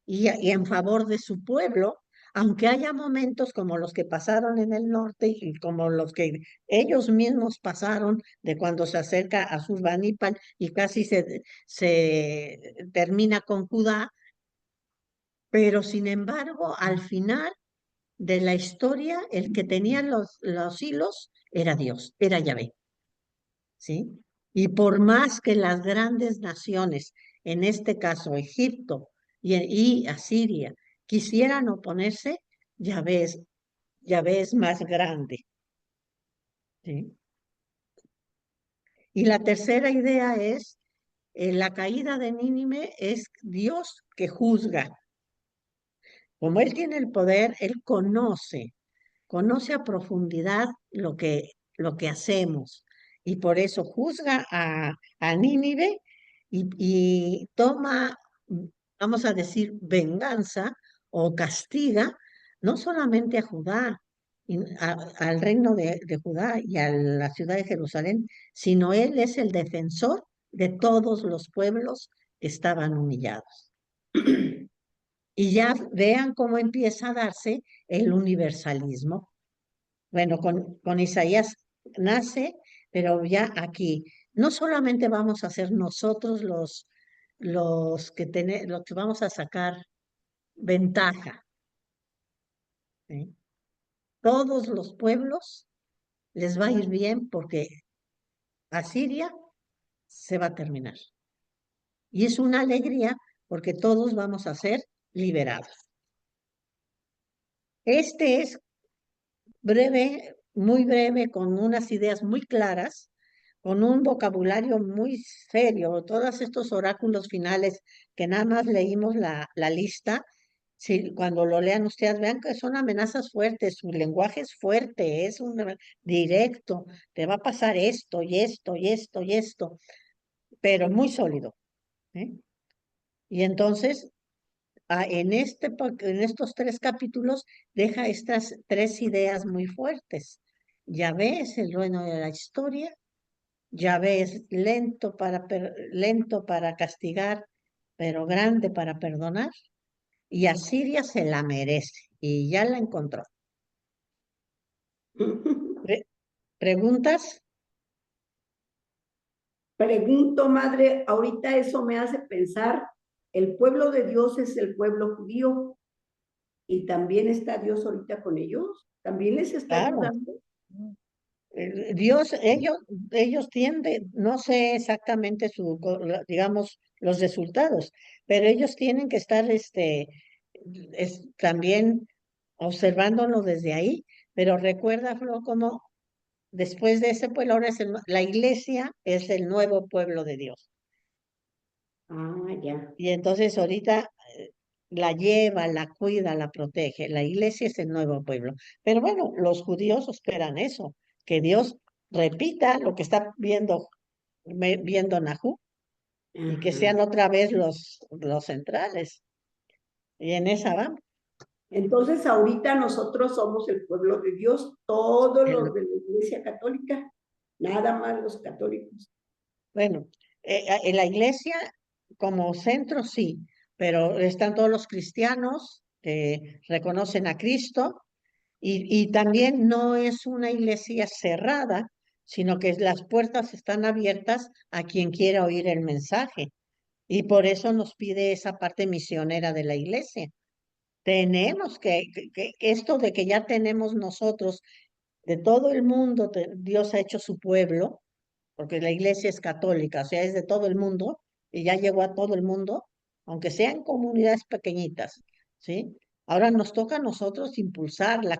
y en favor de su pueblo, aunque haya momentos como los que pasaron en el norte y como los que ellos mismos pasaron de cuando se acerca a Surbanipal y casi se termina con Judá, pero sin embargo, al final de la historia, el que tenía los hilos era Dios, era Yahvé, ¿sí? Y por más que las grandes naciones, en este caso Egipto y Asiria, quisieran oponerse, Yahvé es más grande, ¿sí? Y la tercera idea es, la caída de Nínive es Dios que juzga. Como Él tiene el poder, Él conoce a profundidad lo que hacemos, y por eso juzga a Nínive y toma, vamos a decir, venganza o castiga no solamente a Judá, al reino de Judá y a la ciudad de Jerusalén, sino Él es el defensor de todos los pueblos que estaban humillados. Y ya vean cómo empieza a darse el universalismo. Bueno, con Isaías nace, pero ya aquí no solamente vamos a ser nosotros los que vamos a sacar ventaja, ¿sí? Todos los pueblos les va a ir bien porque Asiria se va a terminar. Y es una alegría porque todos vamos a ser liberados. Este es breve, muy breve, con unas ideas muy claras, con un vocabulario muy serio. Todos estos oráculos finales que nada más leímos la lista, si cuando lo lean ustedes vean que son amenazas fuertes, su lenguaje es fuerte, es directo, te va a pasar esto y esto y esto y esto, pero muy sólido, ¿eh? Y entonces, en estos 3 capítulos deja estas 3 ideas muy fuertes. Yahvé es el dueño de la historia, Yahvé es lento para castigar, pero grande para perdonar, y Asiria se la merece, y ya la encontró. ¿Preguntas? Pregunto, madre, ahorita eso me hace pensar, el pueblo de Dios es el pueblo judío y también está Dios ahorita con ellos, también les está ayudando. Dios, ellos tienden, no sé exactamente digamos, los resultados, pero ellos tienen que estar también observándolo desde ahí, pero recuerda, Flo, como después de ese pueblo, ahora la iglesia es el nuevo pueblo de Dios. Ah, ya. Y entonces ahorita la lleva, la cuida, la protege. La iglesia es el nuevo pueblo. Pero bueno, los judíos esperan eso, que Dios repita lo que está viendo Nahú, y que sean otra vez los centrales. Y en esa vamos. Entonces ahorita nosotros somos el pueblo de Dios, todos los de la Iglesia Católica, nada más los católicos. Bueno, en la iglesia como centro sí, pero están todos los cristianos que reconocen a Cristo, y también no es una iglesia cerrada, sino que las puertas están abiertas a quien quiera oír el mensaje. Y por eso nos pide esa parte misionera de la iglesia. Tenemos que esto de que ya tenemos nosotros, de todo el mundo, Dios ha hecho su pueblo, porque la iglesia es católica, o sea, es de todo el mundo y ya llegó a todo el mundo, aunque sean comunidades pequeñitas, ¿sí? Ahora nos toca a nosotros impulsarla,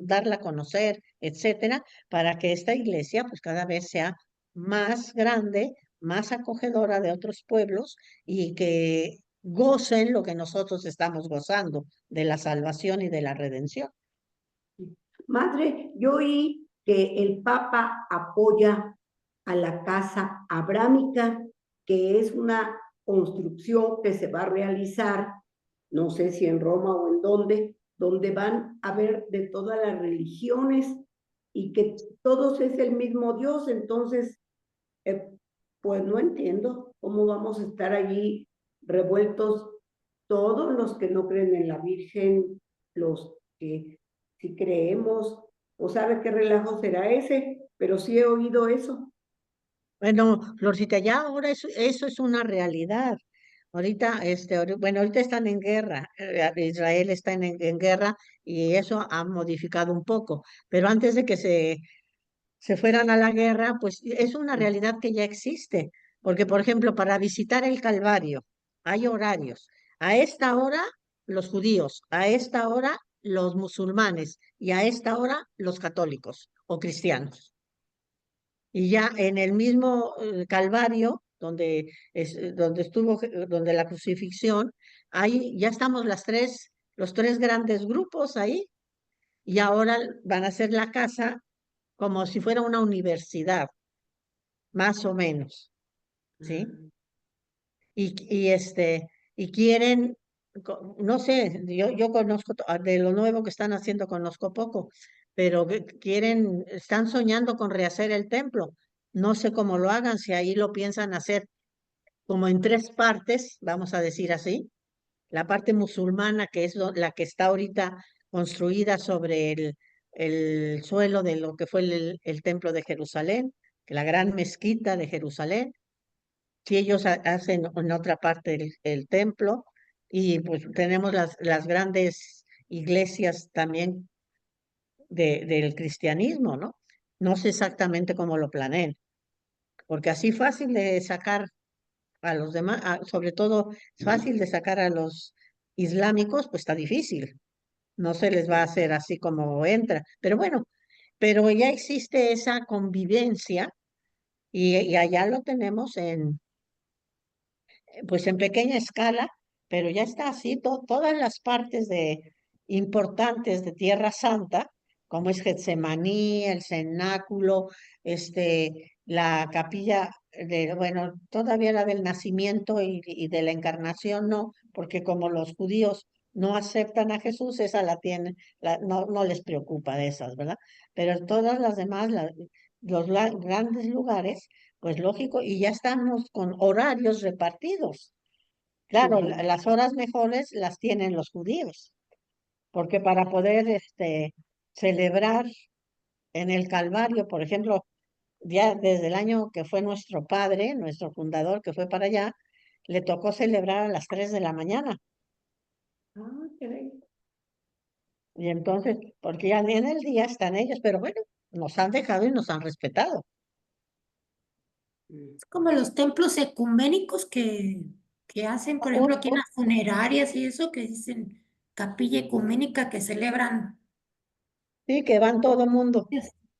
darla a conocer, etcétera, para que esta iglesia pues cada vez sea más grande, más acogedora de otros pueblos y que gocen lo que nosotros estamos gozando de la salvación y de la redención. Madre, yo oí que el Papa apoya a la casa abrámica, que es una construcción que se va a realizar, no sé si en Roma o en donde van a ver de todas las religiones y que todos es el mismo Dios. Entonces, pues no entiendo cómo vamos a estar allí revueltos todos los que no creen en la Virgen, los que sí creemos, o sabe qué relajo será ese, pero sí he oído eso. Bueno, Florcita, ya ahora eso es una realidad. Ahorita, bueno, ahorita están en guerra, Israel está en guerra y eso ha modificado un poco, pero antes de que se fueran a la guerra, pues es una realidad que ya existe, porque por ejemplo, para visitar el Calvario hay horarios. A esta hora los judíos, a esta hora los musulmanes y a esta hora los católicos o cristianos. Y ya en el mismo Calvario, donde estuvo, donde la crucifixión, ahí ya estamos los tres grandes grupos ahí, y ahora van a hacer la casa como si fuera una universidad, más o menos, ¿sí? Y quieren, no sé, yo conozco, de lo nuevo que están haciendo conozco poco, pero están soñando con rehacer el templo. No sé cómo lo hagan, si ahí lo piensan hacer como en tres partes, vamos a decir así. La parte musulmana, que es la que está ahorita construida sobre el suelo de lo que fue el templo de Jerusalén, la gran mezquita de Jerusalén. Si ellos hacen en otra parte el templo, y pues tenemos las grandes iglesias también del cristianismo, ¿no? No sé exactamente cómo lo planeen, porque así fácil de sacar a los demás, sobre todo fácil de sacar a los islámicos, pues está difícil. No se les va a hacer así como entra. Pero bueno, pero ya existe esa convivencia y allá lo tenemos pues en pequeña escala, pero ya está así, todas las partes importantes de Tierra Santa, como es Getsemaní, el cenáculo, la capilla bueno, todavía la del nacimiento y de la encarnación no, porque como los judíos no aceptan a Jesús, esa la tienen, no les preocupa de esas, ¿verdad? Pero todas las demás, los grandes lugares, pues lógico, y ya estamos con horarios repartidos. Claro, las horas mejores las tienen los judíos, porque para poder celebrar en el Calvario, por ejemplo, ya desde el año que fue nuestro padre, nuestro fundador, que fue para allá, le tocó celebrar a las 3 de la mañana. Ah, caray. Y entonces, porque ya en el día están ellos, pero bueno, nos han dejado y nos han respetado. Es como los templos ecuménicos que hacen, por ejemplo, aquí en las funerarias y eso, que dicen capilla ecuménica que celebran. Sí, que van todo mundo.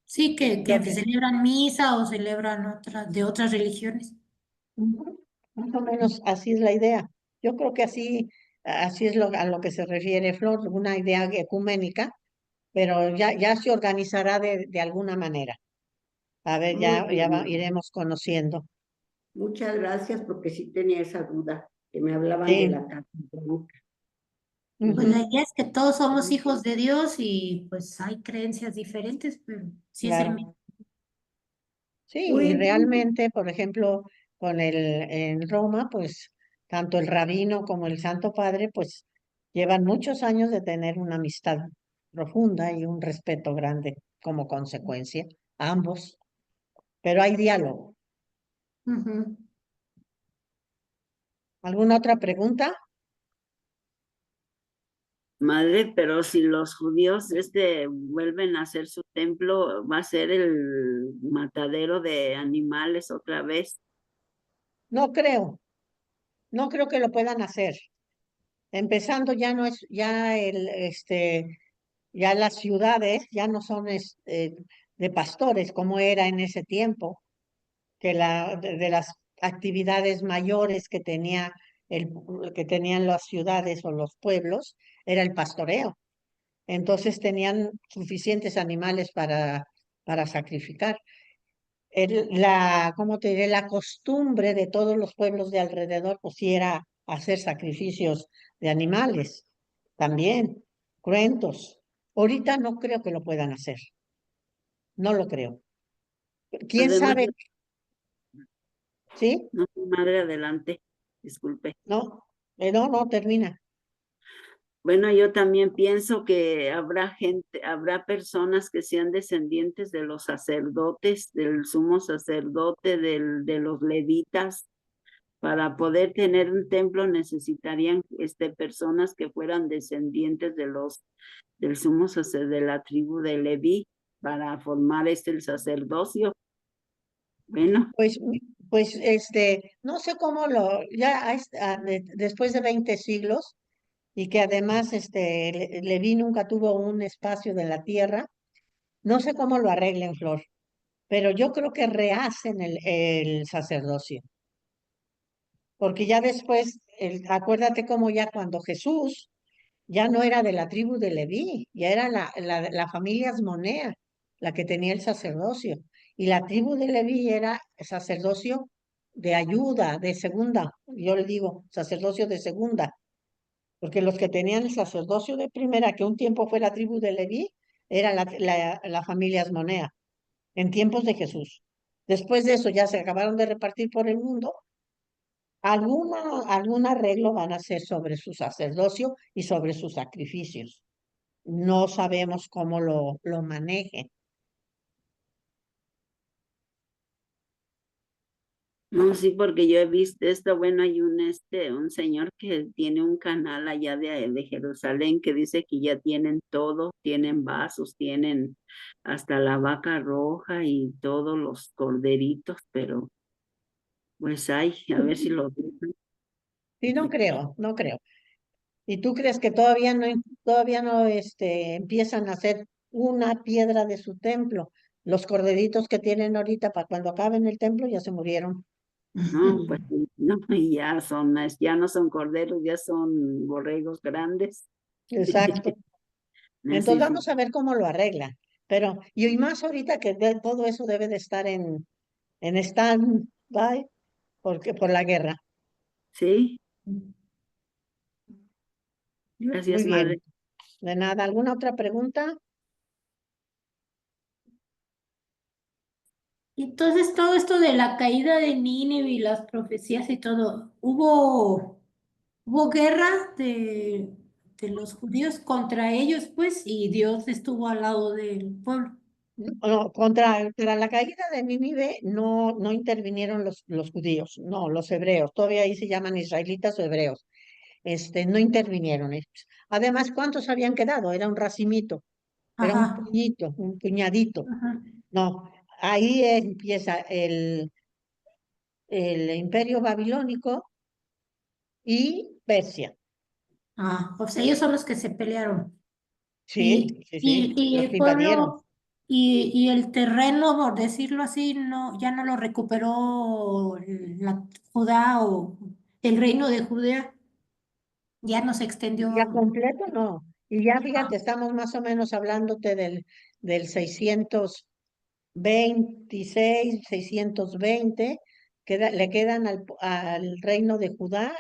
Sí, que celebran misa o celebran de otras religiones. Más o menos así es la idea. Yo creo que así es a lo que se refiere Flor, una idea ecuménica, pero ya se organizará de alguna manera. A ver, Muy bien. iremos conociendo. Muchas gracias, porque sí tenía esa duda, que me hablaban Sí. de la casa blanca. Pues la idea es que todos somos hijos de Dios y pues hay creencias diferentes, pero sí es el Claro. mismo. Sí, Muy y bien. realmente, por ejemplo, en Roma, pues tanto el rabino como el Santo Padre, pues llevan muchos años de tener una amistad profunda y un respeto grande como consecuencia, ambos, pero hay diálogo. Ujú. ¿Alguna otra pregunta? Madre, pero si los judíos vuelven a hacer su templo, va a ser el matadero de animales otra vez. No creo, no creo que lo puedan hacer. Empezando ya no es, ya las ciudades ya no son de pastores como era en ese tiempo, que de las actividades mayores que que tenían las ciudades o los pueblos era el pastoreo. Entonces tenían suficientes animales para sacrificar. ¿Cómo te diré? La costumbre de todos los pueblos de alrededor, pues sí era hacer sacrificios de animales, también, cruentos. Ahorita no creo que lo puedan hacer, no lo creo. ¿Quién Además, sabe? ¿Sí? no, madre, adelante, disculpe. No, no, termina. Bueno, yo también pienso que habrá personas que sean descendientes de los sacerdotes, del sumo sacerdote, de los levitas. Para poder tener un templo necesitarían personas que fueran descendientes del sumo sacerdote de la tribu de Leví para formar el sacerdocio. Bueno, Pues, no sé cómo después de 20 siglos, y que además Leví nunca tuvo un espacio de la tierra, no sé cómo lo arreglen, Flor, pero yo creo que rehacen el sacerdocio, porque ya después, acuérdate cómo ya cuando Jesús ya no era de la tribu de Leví, ya era la familia Asmonea la que tenía el sacerdocio, y la tribu de Leví era sacerdocio de ayuda, de segunda, yo le digo sacerdocio de segunda, porque los que tenían el sacerdocio de primera, que un tiempo fue la tribu de Leví, era la familia Asmonea, en tiempos de Jesús. Después de eso ya se acabaron de repartir por el mundo. Algún arreglo van a hacer sobre su sacerdocio y sobre sus sacrificios. No sabemos cómo lo manejen. no, sí, porque yo he visto esto, bueno, hay un señor que tiene un canal allá de Jerusalén que dice que ya tienen todo, tienen vasos, tienen hasta la vaca roja y todos los corderitos, pero pues a ver si lo dejan. Sí, no creo, no creo. ¿Y tú crees que todavía no empiezan a hacer una piedra de su templo? Los corderitos que tienen ahorita para cuando acaben el templo ya se murieron. No, pues no, y ya no son corderos, ya son borregos grandes. Exacto. Entonces Así, vamos a ver cómo lo arreglan. Pero, y más ahorita que todo eso debe de estar en stand-by por la guerra. sí, Muy gracias, madre. bien. De nada. ¿Alguna otra pregunta? Entonces, todo esto de la caída de Nínive y las profecías y todo, hubo guerra de los judíos contra ellos, pues, y Dios estuvo al lado del pueblo. No, contra la caída de Nínive no intervinieron los judíos, no, los hebreos. Todavía ahí se llaman israelitas o hebreos. No intervinieron ellos. Además, ¿cuántos habían quedado? Era un racimito, era un Ajá, puñito, un puñadito. ajá. No, ahí empieza el imperio babilónico y Persia. Ah, o sea, ellos son los que se pelearon. Sí, sí, sí, Y los el que invadieron. pueblo y el terreno, por decirlo así, no, ya no lo recuperó la Judá o el reino de Judea, ya no se Ya extendió. completo, no. Y ya Ah, fíjate, estamos más o menos hablándote del 626, 620, le quedan al reino de Judá,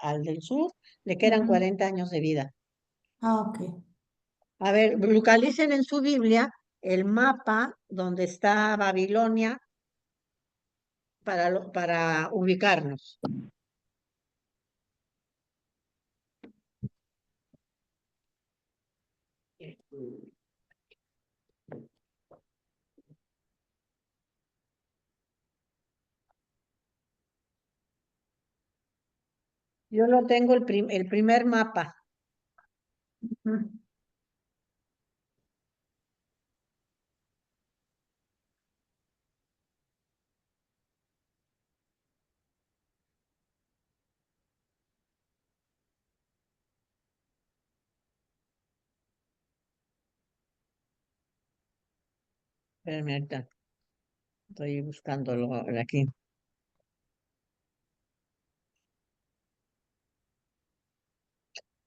al del sur, le quedan ujú. 40 años de vida. Ah, ok. A ver, localicen en su Biblia el mapa donde está Babilonia para ubicarnos. Yo lo tengo el primer mapa. Ujú. Espérame ahorita, estoy buscándolo aquí.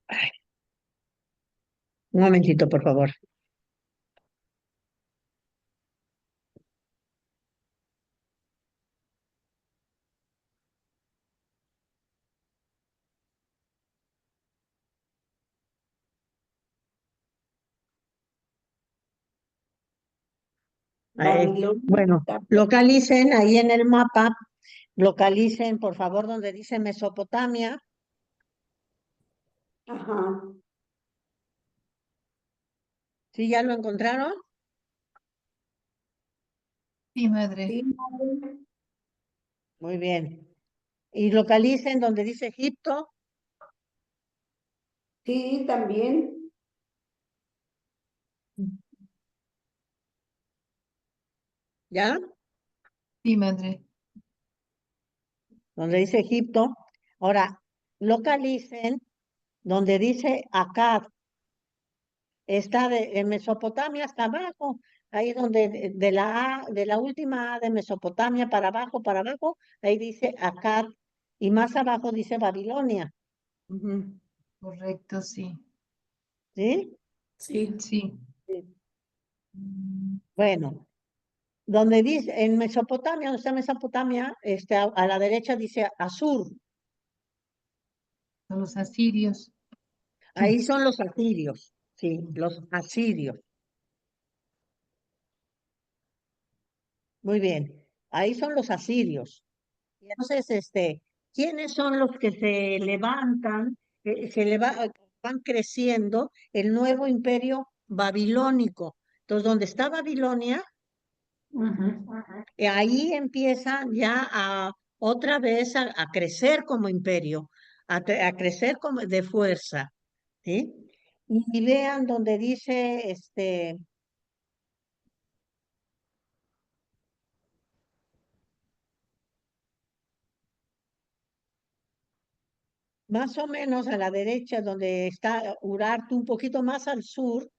Ay, un momentito, por favor. Babilonia. Bueno, localicen ahí en el mapa, localicen, por favor, donde dice Mesopotamia. Ajá. ¿Sí ya lo encontraron? Sí, madre. Sí, madre. Muy bien. Y localicen donde dice Egipto. Sí, también. ¿Ya? Sí, madre. Donde dice Egipto. Ahora, localicen donde dice Akkad. Está en Mesopotamia hasta abajo, ahí donde de la última A de Mesopotamia para abajo, ahí dice Akkad, y más abajo dice Babilonia, Ujú. Correcto, sí. ¿sí? Sí. Sí. Bueno, donde dice, en Mesopotamia, donde está Mesopotamia, a la derecha dice Asur, Son los asirios. ahí son los asirios, sí, los asirios. Muy bien, ahí son los asirios. Y entonces, ¿quiénes son los que se levantan, van creciendo el nuevo imperio babilónico? Entonces, donde está Babilonia, Ujú. ahí empiezan ya otra vez a crecer como imperio, a crecer como de fuerza, ¿sí? Y vean donde dice, más o menos a la derecha, donde está Urartu, un poquito más al sur,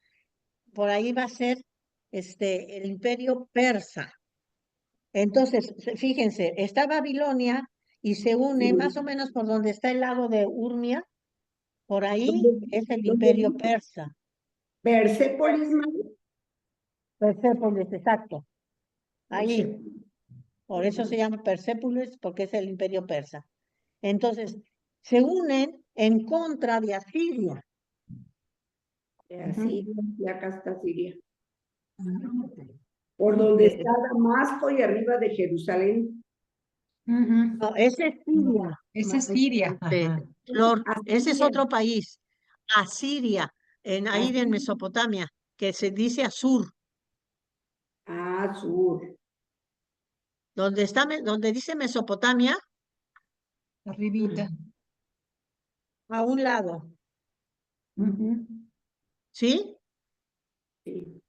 por ahí va a ser el imperio persa. Entonces, fíjense, está Babilonia y se une más o menos por donde está el lago de Urmia, por ahí es el imperio persa. Persépolis, madre. Persépolis, exacto. Ahí, Persépolis. por eso se llama Persépolis, porque es el imperio persa. Entonces, se unen en contra de Asiria. Asiria, y acá está Siria. Por donde está Damasco y arriba de Jerusalén. Ujú. No, ese es Siria. Ese es Siria. Ajá. Ese es Asiria. otro país. Asiria, ahí en Mesopotamia, que se dice Asur, Ah, sur. donde dice Mesopotamia, Arribita. a un lado, Ujú. ¿sí? Sí.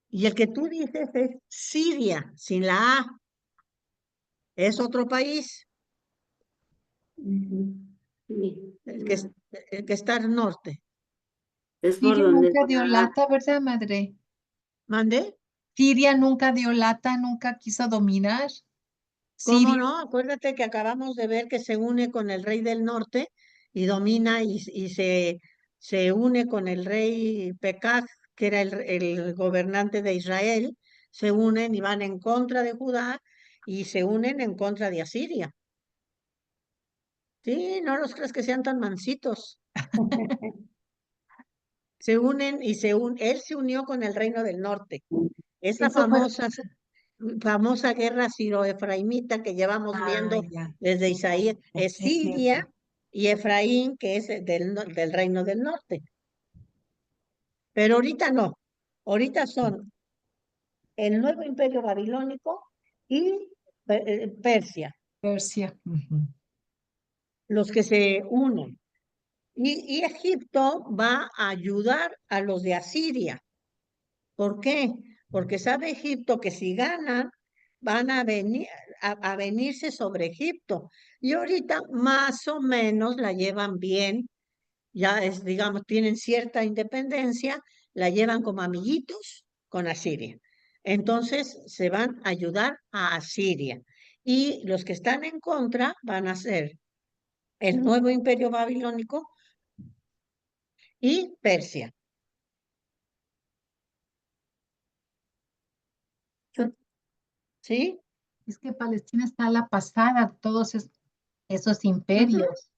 Y el que tú dices es Siria, sin la A, es otro país, Ujú. Sí. el que está al norte. Es por Siria donde nunca dio está. lata, ¿verdad, madre? ¿Mande? Siria nunca dio lata, nunca quiso dominar. ¿Cómo Siria. no? Acuérdate que acabamos de ver que se une con el rey del norte y domina y se une con el rey Pekaj, que era el gobernante de Israel, se unen y van en contra de Judá y se unen en contra de Asiria. Sí, no los crees que sean tan mansitos. Se unen y él se unió con el reino del norte. Esa Eso fue. famosa guerra siro-efraimita que llevamos viendo Ya. desde Isaías, es Es Siria cierto. y Efraín, que es del reino del norte. Pero ahorita no, ahorita son el nuevo imperio babilónico y Persia, Persia. Ujú. los que se unen. Y Egipto va a ayudar a los de Asiria. ¿Por qué? Porque sabe Egipto que si ganan, van a venir a venirse sobre Egipto. Y ahorita más o menos la llevan bien, ya es, digamos, tienen cierta independencia, la llevan como amiguitos con Asiria. Entonces se van a ayudar a Asiria. Y los que están en contra van a ser el nuevo imperio babilónico y Persia. ¿Sí? Es que Palestina está a la pasada, todos esos imperios.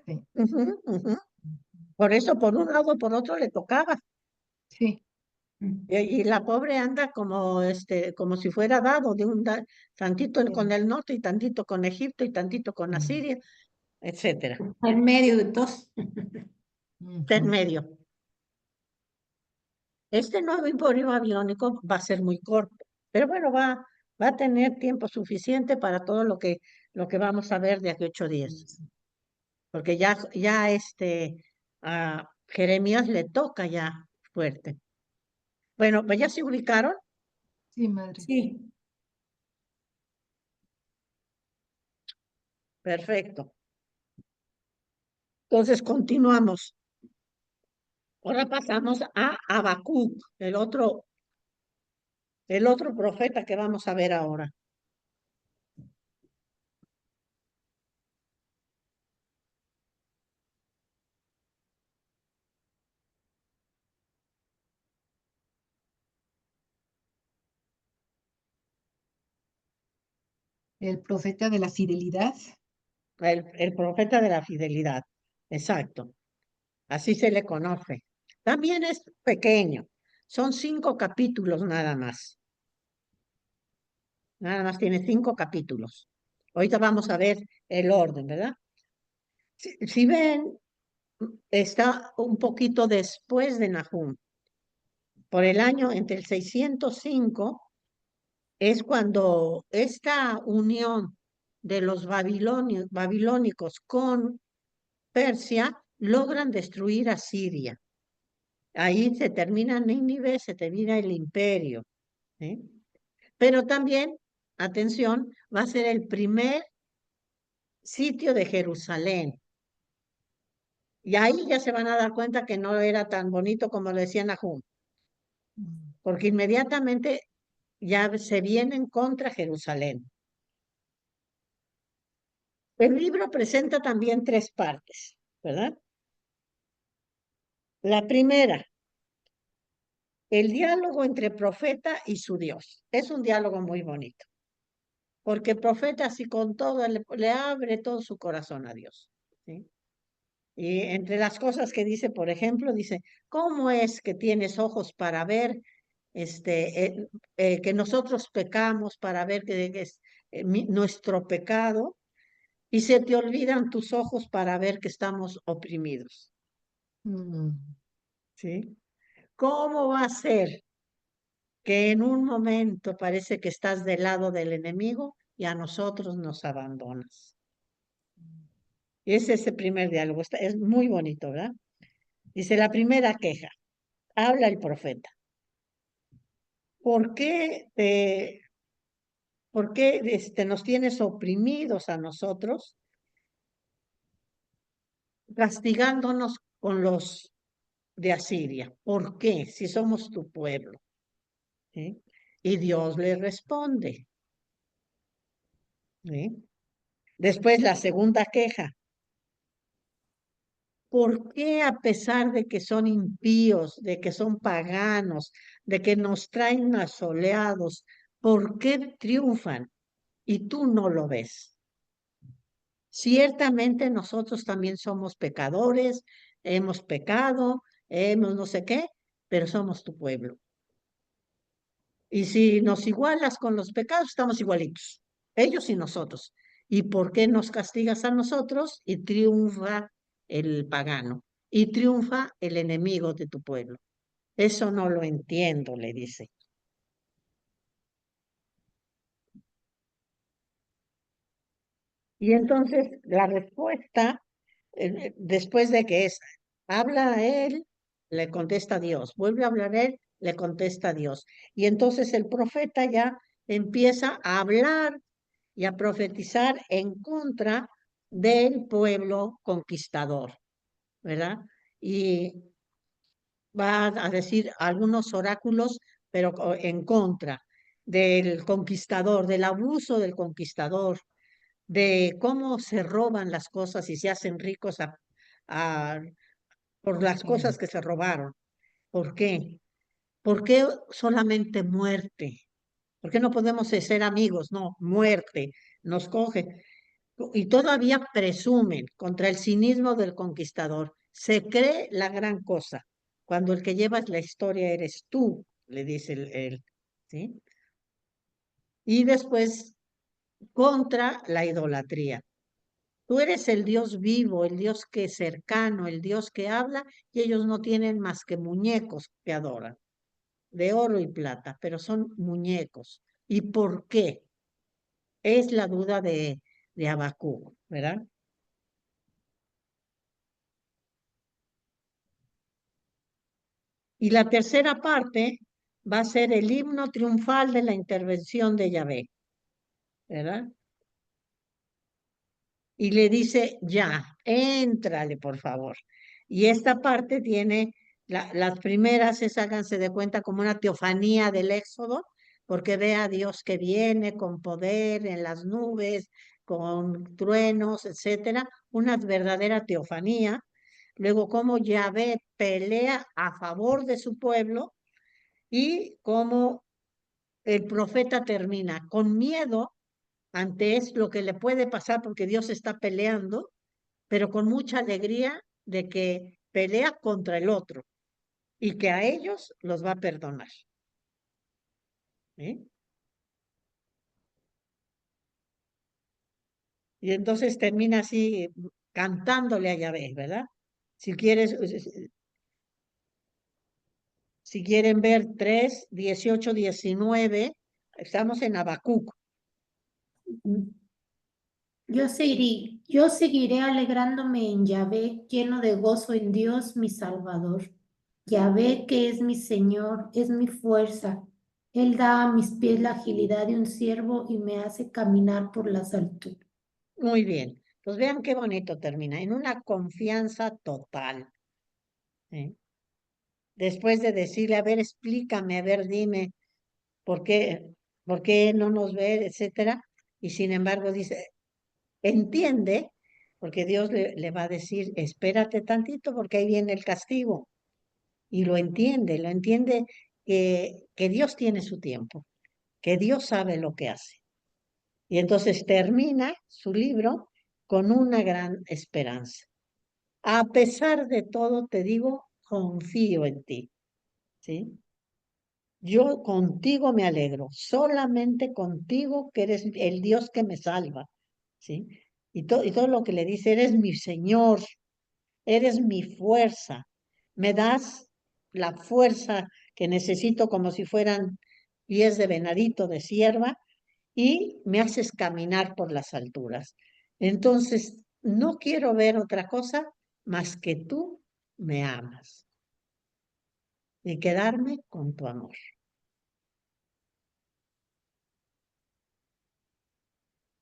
Sí. Ujú, ujú. Por eso, por un lado o por otro le tocaba. Sí. Y la pobre anda como si fuera dado de tantito con el norte y tantito con Egipto y tantito con Asiria, etcétera. En medio de todos. Está en medio. Este nuevo imperio babilónico va a ser muy corto, pero bueno, va a tener tiempo suficiente para todo lo que vamos a ver de aquí a 8 días. Porque ya a Jeremías le toca ya fuerte. Bueno, pues ya se ubicaron. Sí, madre. Sí. Perfecto. Entonces continuamos. Ahora pasamos a Habacuc, el otro profeta que vamos a ver ahora. El profeta de la fidelidad. El profeta de la fidelidad. Exacto. Así se le conoce. También es pequeño. Son 5 capítulos nada más. Nada más tiene 5 capítulos. Ahorita vamos a ver el orden, ¿verdad? Si ven, está un poquito después de Nahum. Por el año entre el 605 es cuando esta unión de los babilónicos con Persia logran destruir a Siria. Ahí se termina Nínive, se termina el imperio. ¿Sí? Pero también, atención, va a ser el primer sitio de Jerusalén. Y ahí ya se van a dar cuenta que no era tan bonito como lo decía Nahum, porque inmediatamente ya se vienen contra Jerusalén. El libro presenta también 3 partes, ¿verdad? La primera, el diálogo entre profeta y su Dios. Es un diálogo muy bonito, porque el profeta así con todo le abre todo su corazón a Dios. ¿Sí? Y entre las cosas que dice, por ejemplo, dice, ¿cómo es que tienes ojos para ver que nosotros pecamos, para ver que es nuestro pecado, y se te olvidan tus ojos para ver que estamos oprimidos? ¿Sí? ¿Cómo va a ser que en un momento parece que estás del lado del enemigo y a nosotros nos abandonas? Ese es el primer diálogo, es muy bonito, ¿verdad? Dice la primera queja, habla el profeta. ¿Por qué, nos tienes oprimidos a nosotros, castigándonos con los de Asiria? ¿Por qué? Si somos tu pueblo. ¿Sí? Y Dios le responde. ¿Sí? Después la segunda queja. ¿Por qué a pesar de que son impíos, de que son paganos, de que nos traen asoleados, por qué triunfan y tú no lo ves? Ciertamente nosotros también somos pecadores, hemos pecado, hemos no sé qué, pero somos tu pueblo. Y si nos igualas con los pecados, estamos igualitos, ellos y nosotros. ¿Y por qué nos castigas a nosotros y triunfa el pagano? Y triunfa el enemigo de tu pueblo. Eso no lo entiendo, le dice. Y entonces la respuesta después de que habla a él, le contesta Dios, vuelve a hablar él, le contesta Dios. Y entonces el profeta ya empieza a hablar y a profetizar en contra del pueblo conquistador, ¿verdad? Y va a decir algunos oráculos, pero en contra del conquistador, del abuso del conquistador, de cómo se roban las cosas y se hacen ricos a- por las cosas que se robaron. ¿Por qué? ¿Por qué solamente muerte? ¿Por qué no podemos ser amigos? No, muerte nos coge. Y todavía presumen contra el cinismo del conquistador. Se cree la gran cosa, cuando el que llevas la historia eres tú, le dice él, ¿sí? Y después contra la idolatría. Tú eres el Dios vivo, el Dios que es cercano, el Dios que habla, y ellos no tienen más que muñecos que adoran, de oro y plata, pero son muñecos. ¿Y por qué? Es la duda de Habacuc, ¿verdad? Y la tercera parte va a ser el himno triunfal de la intervención de Yahvé, ¿verdad? Y le dice, ya, éntrale, por favor. Y esta parte tiene, las primeras háganse de cuenta como una teofanía del Éxodo, porque ve a Dios que viene con poder en las nubes, con truenos, etcétera, una verdadera teofanía. Luego, cómo Yahvé pelea a favor de su pueblo y cómo el profeta termina con miedo ante lo que le puede pasar porque Dios está peleando, pero con mucha alegría de que pelea contra el otro y que a ellos los va a perdonar. ¿Sí? Y entonces termina así cantándole a Yahvé, ¿verdad? Si quieres, si quieren ver 3, 18, 19, estamos en Habacuc. Yo seguiré alegrándome en Yahvé, lleno de gozo en Dios, mi Salvador. Yahvé, que es mi Señor, es mi fuerza. Él da a mis pies la agilidad de un ciervo y me hace caminar por las alturas. Muy bien. Pues vean qué bonito termina, en una confianza total. ¿Sí? Después de decirle, a ver, explícame, a ver, dime, ¿por qué no nos ve, etcétera? Y sin embargo dice, entiende, porque Dios le va a decir, espérate tantito porque ahí viene el castigo. Y lo entiende que Dios tiene su tiempo, que Dios sabe lo que hace. Y entonces termina su libro con una gran esperanza. A pesar de todo, te digo, confío en ti, ¿sí? Yo contigo me alegro, solamente contigo que eres el Dios que me salva, ¿sí? Y todo lo que le dice, eres mi Señor, eres mi fuerza, me das la fuerza que necesito como si fueran pies de venadito de sierva y me haces caminar por las alturas. Entonces, no quiero ver otra cosa más que tú me amas y quedarme con tu amor.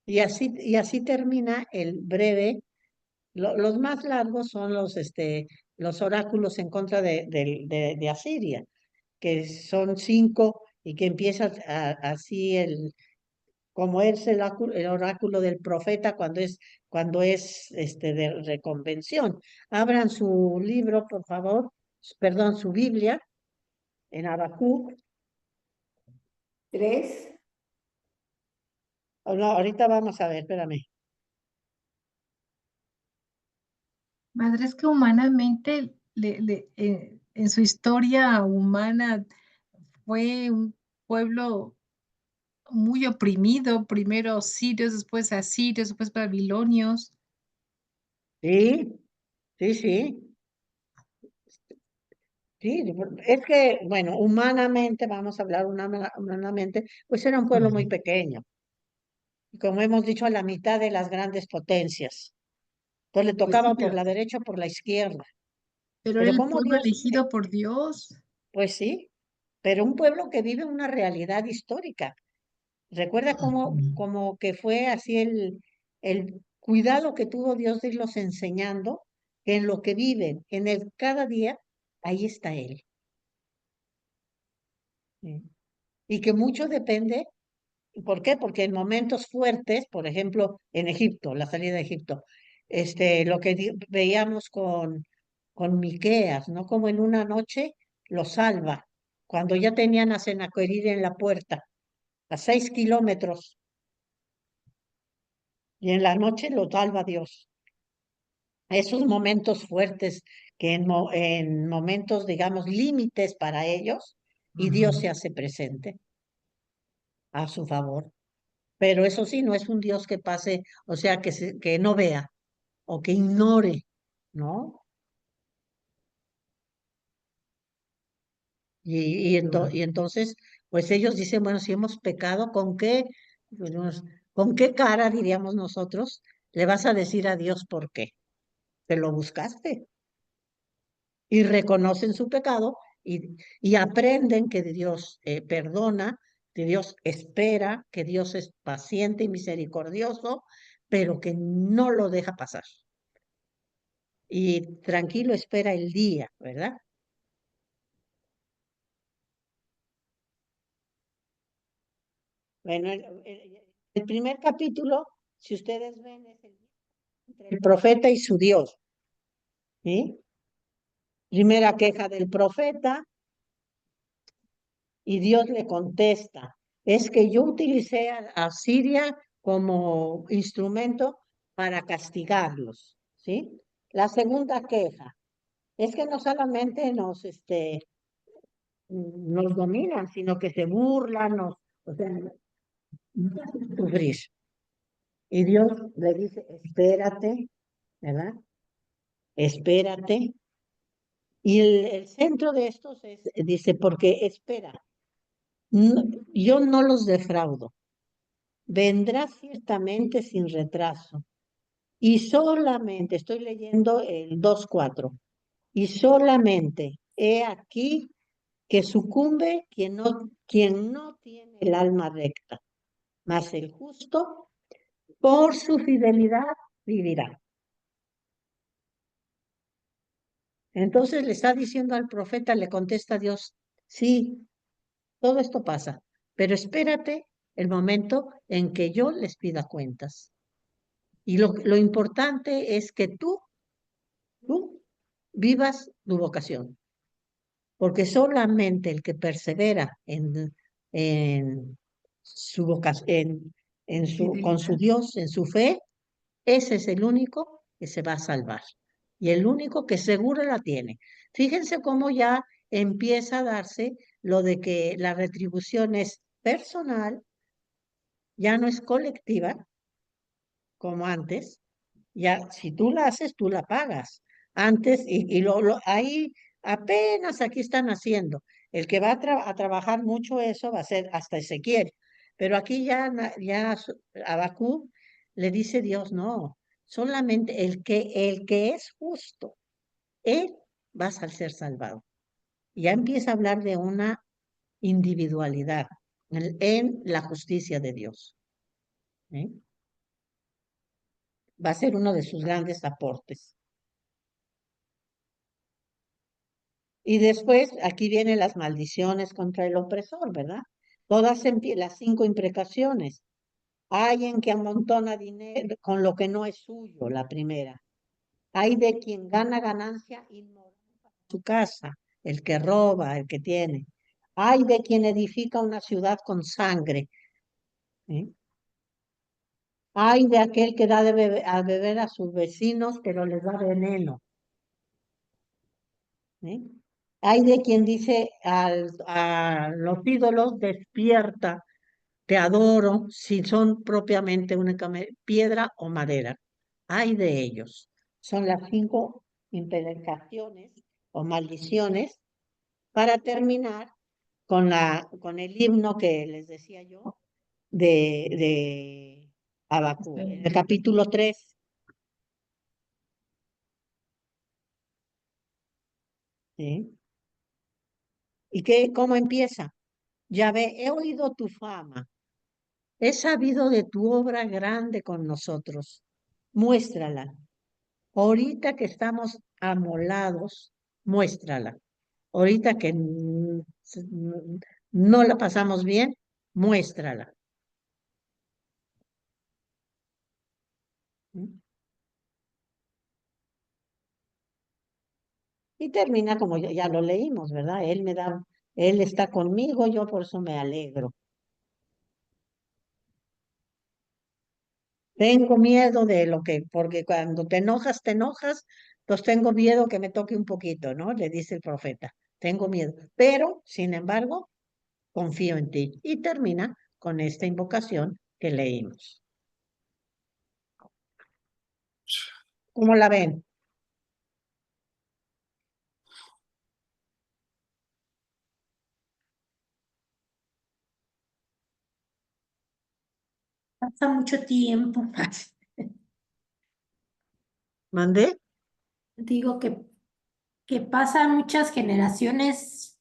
Y así termina el breve. Los más largos son los oráculos en contra de Asiria, que son 5 y que empieza así como es el oráculo del profeta cuando es de reconvención. Abran su libro, por favor, perdón, su Biblia, en Habacuc 3. No, ahorita vamos a ver, espérame. Madre, es que humanamente, en su historia humana, fue un pueblo muy oprimido, primero sirios, después asirios, después babilonios. Sí, sí, sí. Sí, es que, bueno, humanamente, vamos a hablar humanamente, pues era un pueblo muy pequeño. Y como hemos dicho, a la mitad de las grandes potencias. Entonces le Pues sí, tocaba por la derecha o por la izquierda. pero Pero era el como pueblo Dios, elegido por Dios. pues sí, pero un pueblo que vive una realidad histórica. Recuerda cómo que fue así el cuidado que tuvo Dios de irlos enseñando, que en lo que viven, en el cada día, ahí está Él. ¿Sí? Y que mucho depende, ¿por qué? Porque en momentos fuertes, por ejemplo, en Egipto, la salida de Egipto, lo que veíamos con Miqueas, ¿no? Como en una noche lo salva, cuando ya tenían a Sennacherib en la puerta, a 6 kilómetros, y en la noche lo salva Dios. Esos momentos fuertes que en momentos, digamos, límites para ellos, y Dios se hace presente a su favor. Pero eso sí, no es un Dios que pase, o sea, que no vea o que ignore, ¿no? Y entonces, pues ellos dicen, bueno, si hemos pecado, ¿con qué, pues, con qué cara, diríamos nosotros, le vas a decir a Dios por qué? Te lo buscaste. Y reconocen su pecado y aprenden que Dios perdona, que Dios espera, que Dios es paciente y misericordioso, pero que no lo deja pasar. Y tranquilo espera el día, ¿verdad? Bueno, el primer capítulo, si ustedes ven, es entre el profeta y su Dios. ¿Sí? Primera queja del profeta y Dios le contesta, es que yo utilicé a Siria como instrumento para castigarlos. ¿Sí? La segunda queja es que no solamente nos dominan, sino que se burlan, o sea, nos hacen sufrir. Y Dios le dice, espérate, ¿verdad? Espérate. Y el centro de estos dice, porque espera, yo no los defraudo. Vendrá ciertamente sin retraso. Y solamente, estoy leyendo el 2:4, y solamente he aquí que sucumbe quien no tiene el alma recta, mas el justo por su fidelidad vivirá. Entonces le está diciendo al profeta, le contesta Dios, sí, todo esto pasa, pero espérate el momento en que yo les pida cuentas. Y lo importante es que tú vivas tu vocación, porque solamente el que persevera en su vocación, con su Dios, en su fe, ese es el único que se va a salvar y el único que seguro la tiene. Fíjense cómo ya empieza a darse lo de que la retribución es personal, ya no es colectiva como antes. Ya, si tú la haces, tú la pagas. Antes, ahí apenas aquí están haciendo. El que va a trabajar mucho eso va a ser hasta Ezequiel. Pero aquí ya Habacuc le dice Dios, no, solamente el que es justo, él va a ser salvado. Ya empieza a hablar de una individualidad en la justicia de Dios. ¿Eh? Va a ser uno de sus grandes aportes. Y después, aquí vienen las maldiciones contra el opresor, ¿verdad? Todas las 5 imprecaciones. Hay en que amontona dinero con lo que no es suyo, la primera. Hay de quien gana ganancia inmoral para su casa, el que roba, el que tiene. Hay de quien edifica una ciudad con sangre. ¿Eh? Hay de aquel que da a beber a sus vecinos, pero les da veneno. ¿Eh? Hay de quien dice a los ídolos, despierta, te adoro, si son propiamente únicamente piedra o madera. Hay de ellos. Son las 5 imprecaciones o maldiciones para terminar con el himno que les decía yo de Habacuc. En el capítulo 3 ¿sí? ¿Y cómo empieza? Yahvé, he oído tu fama, he sabido de tu obra grande con nosotros. Muéstrala. Ahorita que estamos amolados, muéstrala. Ahorita que no la pasamos bien, muéstrala. ¿Mm? Y termina como ya lo leímos, ¿verdad? Él está conmigo, yo por eso me alegro. Tengo miedo de porque cuando te enojas, pues tengo miedo que me toque un poquito, ¿no? Le dice el profeta. Tengo miedo. Pero, sin embargo, confío en ti. Y termina con esta invocación que leímos. ¿Cómo la ven? Pasa mucho tiempo. ¿Mandé? Digo que pasan muchas generaciones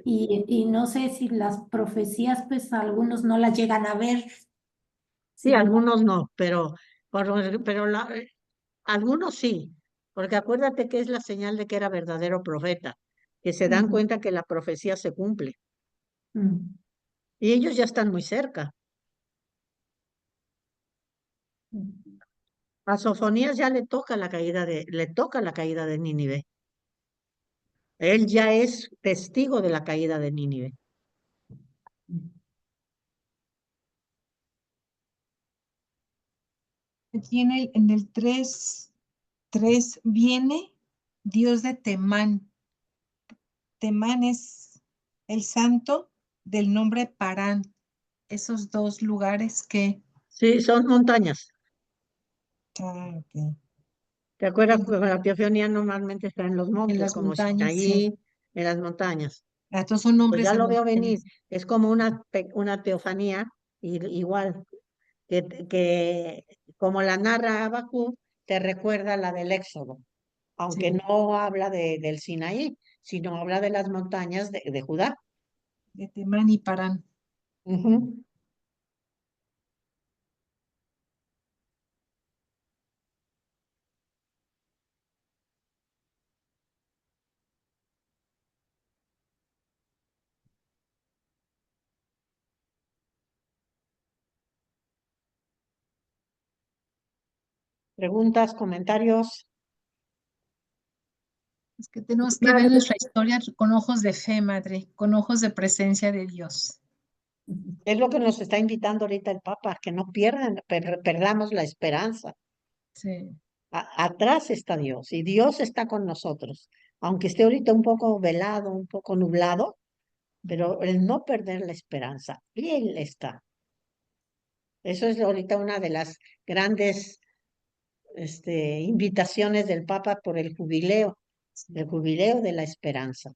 y no sé si las profecías, pues algunos no las llegan a ver. Sí, algunos no, pero algunos sí, porque acuérdate que es la señal de que era verdadero profeta, que se dan cuenta que la profecía se cumple. Mm. Y ellos ya están muy cerca. A Sofonías ya le toca la caída de Nínive. Él ya es testigo de la caída de Nínive. Aquí en el 3 viene Dios de Temán. Temán es el santo del nombre Parán. Esos dos lugares que... Sí, son montañas. Ok. ¿Te acuerdas que la teofanía normalmente está en los En montes, las como montañas, sí. Sinaí, en las montañas? Estos son Pues nombres ya de lo veo venir. montañas. Es como una teofanía, igual, que como la narra Habacuc, te recuerda la del Éxodo, aunque Sí, no habla del Sinaí, sino habla de las montañas de Judá. de Temán y Parán. Ujú. Preguntas, comentarios. Es que tenemos que ver Madre, nuestra historia con ojos de fe, madre, con ojos de presencia de Dios. Es lo que nos está invitando ahorita el Papa, que no perdamos la esperanza. Sí, Atrás está Dios y Dios está con nosotros, aunque esté ahorita un poco velado, un poco nublado, pero el no perder la esperanza, y Él está. Eso es ahorita una de las grandes invitaciones del Papa por el jubileo de la esperanza.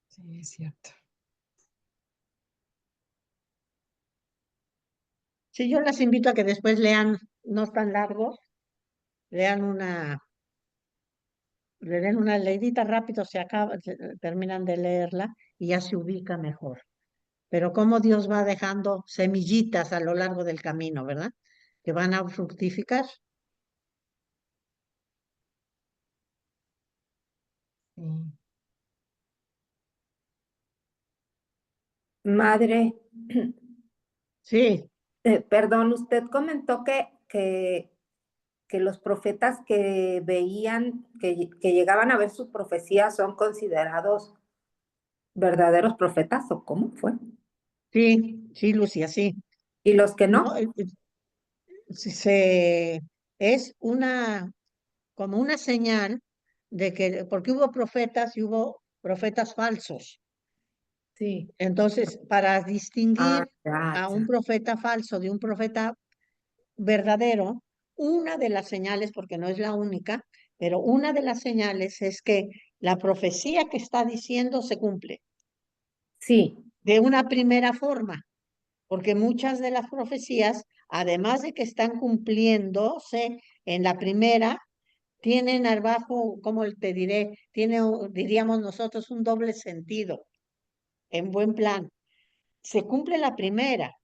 sí, es cierto. Sí, yo las invito a que después lean, no es tan largo, lean le den una leidita rápido, terminan de leerla y ya se ubica mejor. Pero cómo Dios va dejando semillitas a lo largo del camino, ¿verdad? Que van a fructificar. Sí. madre, Sí, perdón, usted comentó que los profetas que veían, que llegaban a ver sus profecías son considerados verdaderos profetas, ¿o cómo fue? sí, Lucia, sí. ¿Y los que No, no? es como una señal de que, porque hubo profetas y hubo profetas falsos. Sí. Entonces, para Ah, distinguir ya, a un ya. profeta falso de un profeta verdadero, una de las señales, porque no es la única, pero una de las señales es que la profecía que está diciendo se cumple Sí, de una primera forma. porque muchas de las profecías, además de que están cumpliéndose en la primera, tienen abajo, ¿cómo te diré? Tiene, diríamos nosotros, un doble sentido, en buen plan. Se cumple la primera,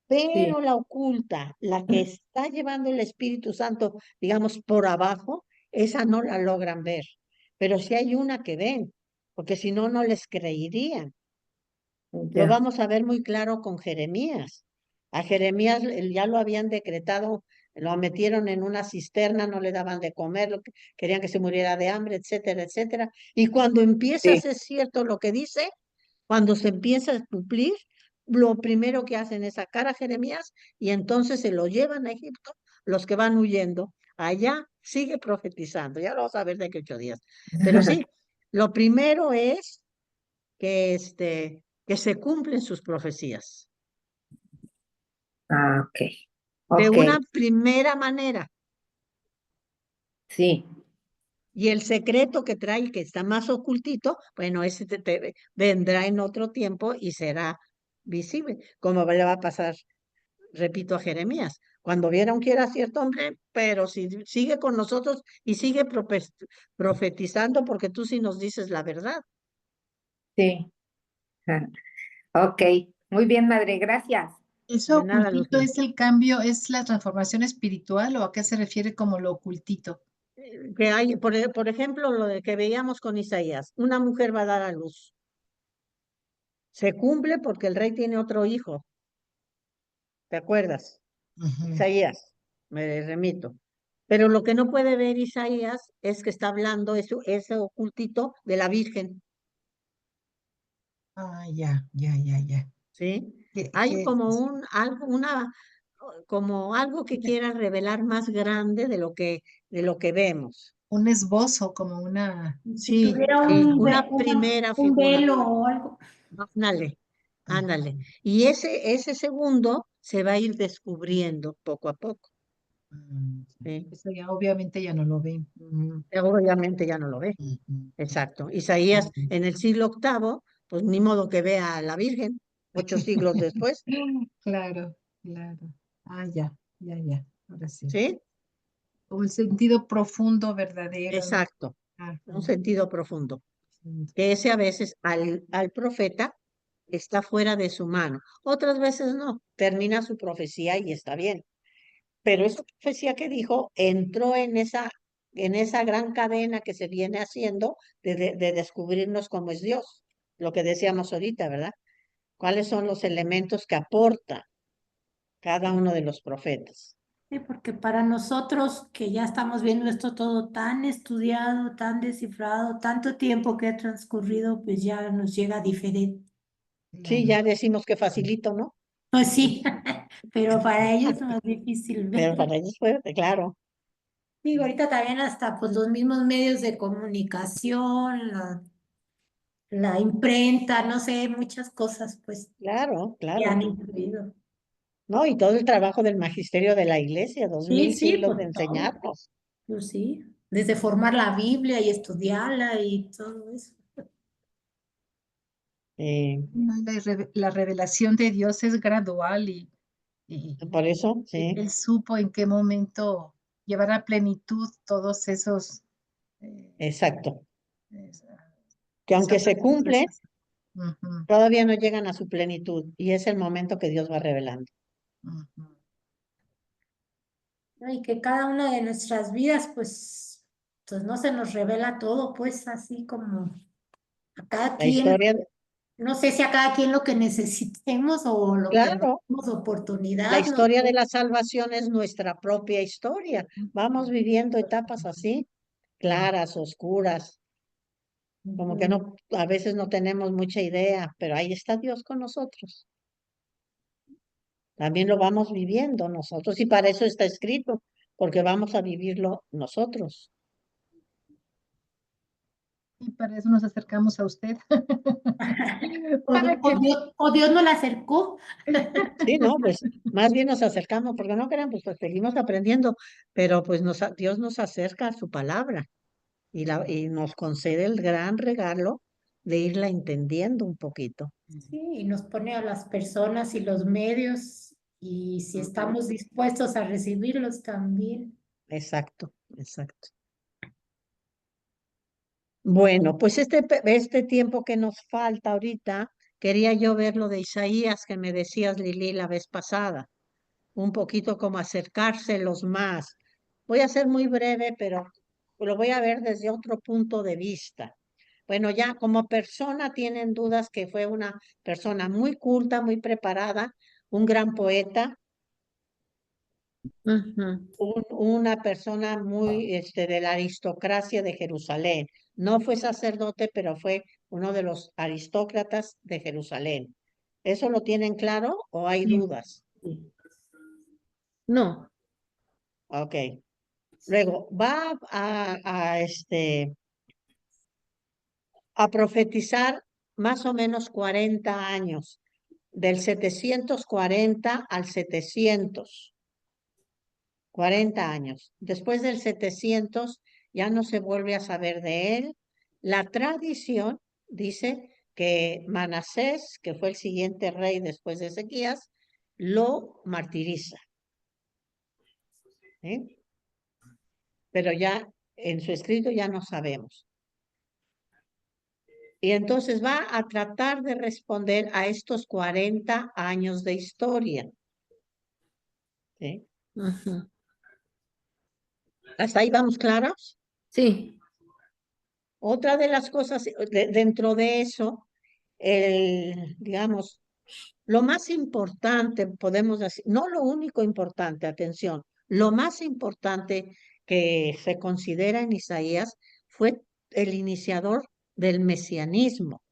pero la oculta, la que está llevando el Espíritu Santo, digamos, por abajo, esa no la logran ver. Pero sí hay una que ven, porque si no, no les creerían. Lo vamos a ver muy claro con Jeremías. A Jeremías ya lo habían decretado, lo metieron en una cisterna, no le daban de comer, querían que se muriera de hambre, etcétera, etcétera. Y cuando empieza a ser cierto lo que dice, cuando se empieza a cumplir, lo primero que hacen es sacar a Jeremías y entonces se lo llevan a Egipto, los que van huyendo. Allá sigue profetizando, ya lo vamos a ver de aquí 8 días. Pero sí, lo primero es que se cumplen sus profecías Ah, ok. de Ok, una primera manera. sí. Y el secreto que trae, que está más ocultito, bueno, ese vendrá en otro tiempo y será visible, como le va a pasar, repito, a Jeremías. Cuando vieron que era cierto hombre, pero si sigue con nosotros y sigue profetizando, porque tú sí nos dices la verdad. Sí. Ah, ok, muy bien, madre, gracias. ¿Eso De nada, ocultito Lucía. es el cambio, es la transformación espiritual o a qué se refiere como lo ocultito? Que hay, por ejemplo, lo de que veíamos con Isaías, una mujer va a dar a luz. Se cumple porque el rey tiene otro hijo. ¿Te acuerdas? Ujú. Isaías, me remito. Pero lo que no puede ver Isaías es que está hablando ese ocultito de la Virgen, Ah, ya, ya, ya, ya. ¿sí? Que, Hay que como como algo que quiera revelar más grande de lo que vemos. un esbozo, como una... Si Sí, tuviera sí, una primera un figura. velo o algo. Ándale, ándale. Y ese segundo se va a ir descubriendo poco a poco. ¿Sí? Eso ya obviamente ya no lo ven. Obviamente ya no lo ve. Ujú. Exacto. Isaías Ujú. en el siglo octavo, pues ni modo que vea a la Virgen, 8 siglos después, Claro, claro. Ah, ya, ya, ya. Ahora sí. ¿sí? O el sentido profundo, verdadero. Exacto. Ajá. Un sentido profundo. Sí. Que ese a veces al profeta está fuera de su mano. Otras veces no. Termina su profecía y está bien. Pero esa profecía que dijo entró en esa gran cadena que se viene haciendo de descubrirnos cómo es Dios. Lo que decíamos ahorita, ¿verdad? ¿Cuáles son los elementos que aporta cada uno de los profetas? Sí, porque para nosotros que ya estamos viendo esto todo tan estudiado, tan descifrado, tanto tiempo que ha transcurrido, pues ya nos llega diferente. Sí, Claro. ya decimos que facilito, ¿no? Pues sí, pero para ellos es más difícil ver. Pero para ellos fue, claro, Digo, ahorita también hasta pues los mismos medios de comunicación, la imprenta, no sé, muchas cosas pues claro, que han claro. influido. ¿No? Y todo el trabajo del magisterio de la iglesia, dos Sí, mil sí, siglos de pues todo. enseñarnos. Pues sí, desde formar la Biblia y estudiarla y todo eso. No, la revelación de Dios es gradual y Por eso, sí, Él supo en qué momento llevar a plenitud todos esos, eh, exacto. esa- Que aunque esas se cumple, expresiones. Ujú, todavía no llegan a su plenitud y es el momento que Dios va revelando. ujú. ¿No? Y que cada una de nuestras vidas, pues no se nos revela todo, pues así como a cada La quien, historia, no sé si a cada quien lo que necesitemos o lo que nos claro, demos la oportunidad, no historia de sé. la salvación es nuestra propia historia. Vamos viviendo etapas así, claras, oscuras, como que Ujú. no, a veces no tenemos mucha idea, pero ahí está Dios con nosotros. También lo vamos viviendo nosotros y para eso está escrito, porque vamos a vivirlo nosotros. Y para eso nos acercamos a usted. O, Para que O Dios nos la acercó. Sí, no, pues más bien nos acercamos, porque no queremos, pues seguimos aprendiendo, pero pues Dios nos acerca a su palabra y nos concede el gran regalo de irla entendiendo un poquito. Sí, y nos pone a las personas y los medios, y si estamos dispuestos a recibirlos también. Exacto, exacto. Bueno, pues este tiempo que nos falta ahorita, quería yo ver lo de Isaías que me decías, Lili, la vez pasada. Un poquito como acercárselos más. Voy a ser muy breve, pero lo voy a ver desde otro punto de vista. Bueno, ya como persona tienen dudas que fue una persona muy culta, muy preparada, un gran poeta, una persona muy de la aristocracia de Jerusalén. No fue sacerdote, pero fue uno de los aristócratas de Jerusalén. ¿Eso lo tienen claro o hay dudas? No. Ok. Luego va a profetizar más o menos 40 años, del 740 al 700. 40 años. Después del 700 ya no se vuelve a saber de él. La tradición dice que Manasés, que fue el siguiente rey después de Ezequías, lo martiriza. ¿Sí? Pero ya en su escrito ya no sabemos. Y entonces va a tratar de responder a estos 40 años de historia. ¿Sí? ¿Hasta ahí vamos claros? Sí. Otra de las cosas dentro de eso, digamos, lo más importante, podemos decir, no lo único importante, atención, lo más importante que se considera en Isaías fue el iniciador del mesianismo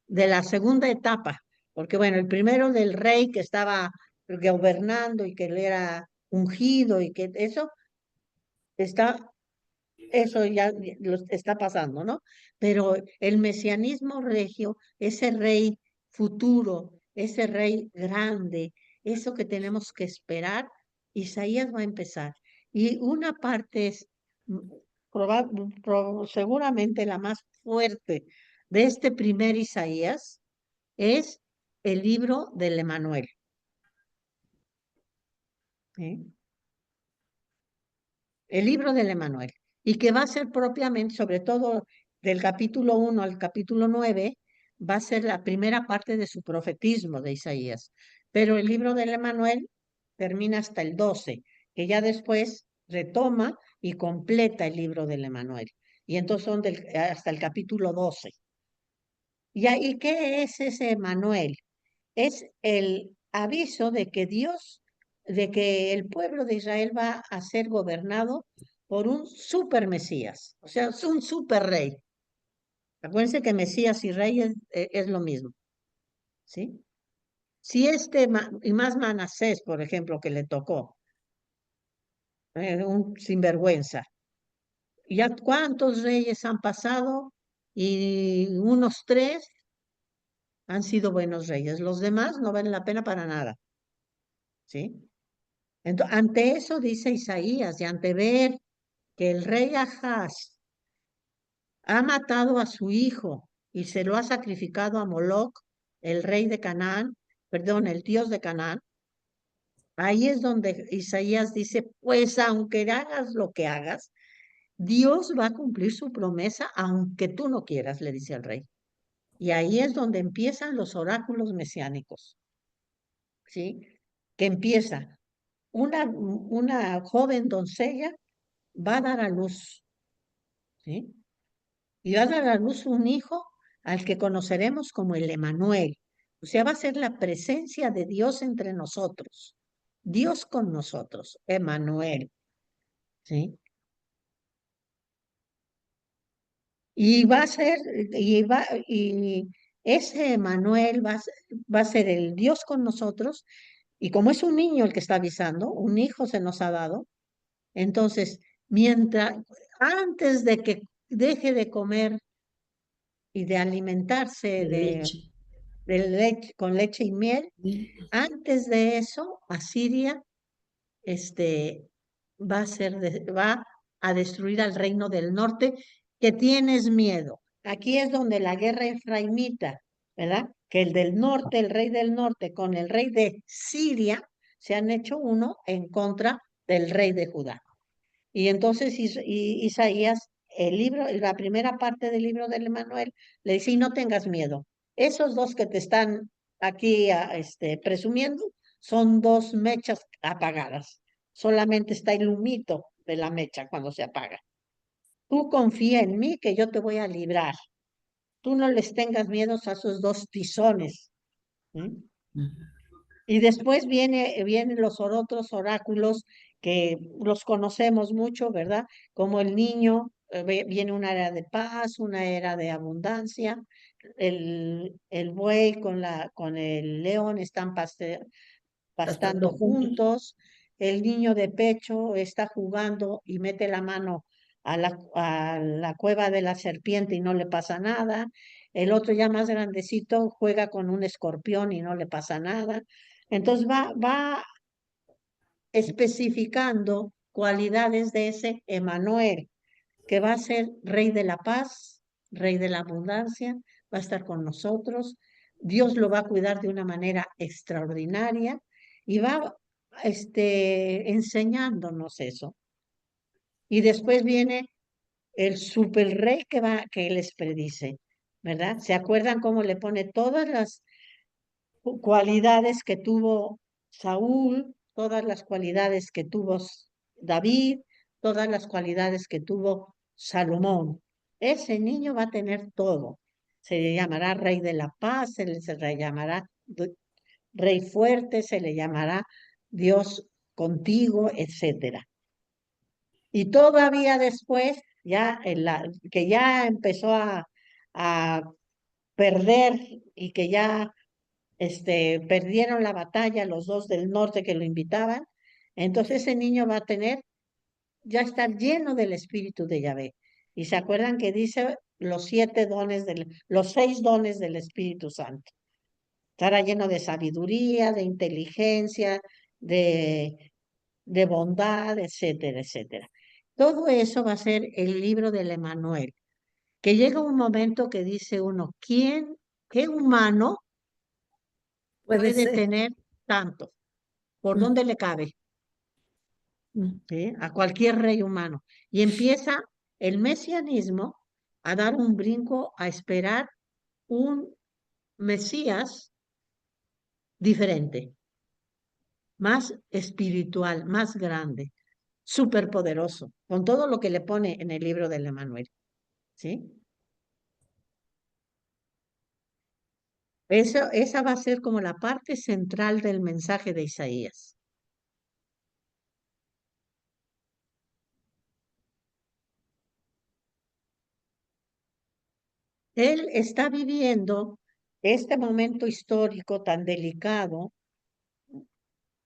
de la segunda etapa, porque bueno, el primero del rey que estaba gobernando y que él era ungido y que eso ya lo está pasando, ¿no? Pero el mesianismo regio, ese rey futuro, ese rey grande, eso que tenemos que esperar, Isaías va a empezar. Y una parte es seguramente la más fuerte de este primer Isaías, es el libro del Emanuel. ¿Sí? El libro del Emanuel, y que va a ser propiamente, sobre todo del capítulo 1 al capítulo 9, va a ser la primera parte de su profetismo de Isaías. Pero el libro del Emanuel termina hasta el 12, que ya después retoma y completa el libro del Emanuel. Y entonces son hasta el capítulo 12. ¿Y qué es ese Emanuel? Es el aviso de que de que el pueblo de Israel va a ser gobernado por un super Mesías, o sea, es un super rey. Acuérdense que Mesías y rey es lo mismo, ¿sí? Si y más Manasés, por ejemplo, que le tocó, un sinvergüenza, ¿ya cuántos reyes han pasado? Y unos 3 han sido buenos reyes, los demás no valen la pena para nada, ¿sí? Entonces, ante eso dice Isaías, y ante ver que el rey Ahaz ha matado a su hijo y se lo ha sacrificado a Moloc, el rey de Canaán, perdón, el dios de Canaán, ahí es donde Isaías dice, pues aunque hagas lo que hagas, Dios va a cumplir su promesa aunque tú no quieras, le dice al rey. Y ahí es donde empiezan los oráculos mesiánicos, ¿sí? Que empieza una joven doncella va a dar a luz, ¿sí? Y va a dar a luz un hijo al que conoceremos como el Emanuel. O sea, va a ser la presencia de Dios entre nosotros. Dios con nosotros, Emanuel, ¿sí? Y va a ser, y ese Emanuel va a ser el Dios con nosotros, y como es un niño el que está avisando, un hijo se nos ha dado, entonces, antes de que deje de comer y de alimentarse con leche y miel, antes de eso, Asiria va a destruir al reino del norte, que tienes miedo. Aquí es donde la guerra efraimita, ¿verdad? Que el del norte, el rey del norte con el rey de Siria se han hecho uno en contra del rey de Judá. Y entonces Isaías, el libro, la primera parte del libro del Emanuel, le dice, y no tengas miedo. Esos dos que te están aquí presumiendo son dos mechas apagadas. Solamente está el humito de la mecha cuando se apaga. Tú confía en mí que yo te voy a librar. Tú no les tengas miedo a esos dos tizones. ¿Sí? Y después vienen los otros oráculos que los conocemos mucho, ¿verdad? Como el niño, viene una era de paz, una era de abundancia, el buey con el león están pastando juntos, el niño de pecho está jugando y mete la mano a la cueva de la serpiente y no le pasa nada, el otro ya más grandecito juega con un escorpión y no le pasa nada. Entonces va especificando cualidades de ese Emanuel, que va a ser rey de la paz, rey de la abundancia, va a estar con nosotros, Dios lo va a cuidar de una manera extraordinaria y va enseñándonos eso. Y después viene el super rey que les predice, ¿verdad? ¿Se acuerdan cómo le pone todas las cualidades que tuvo Saúl, todas las cualidades que tuvo David, todas las cualidades que tuvo Salomón? Ese niño va a tener todo. Se le llamará rey de la paz, se le llamará rey fuerte, se le llamará Dios contigo, etcétera. Y todavía después, que ya empezó a perder y que ya perdieron la batalla los dos del norte que lo invitaban, entonces ese niño va a ya estar lleno del espíritu de Yahvé. Y se acuerdan que dice los 6 dones del Espíritu Santo. Estará lleno de sabiduría, de inteligencia, de bondad, etcétera, etcétera. Todo eso va a ser el libro del Emanuel, que llega un momento que dice uno, qué humano puede tener tanto? ¿Por dónde le cabe? ¿Sí? A cualquier rey humano. Y empieza el mesianismo a dar un brinco, a esperar un Mesías diferente, más espiritual, más grande, superpoderoso, con todo lo que le pone en el libro del Emanuel. ¿Sí? Esa va a ser como la parte central del mensaje de Isaías. Él está viviendo este momento histórico tan delicado.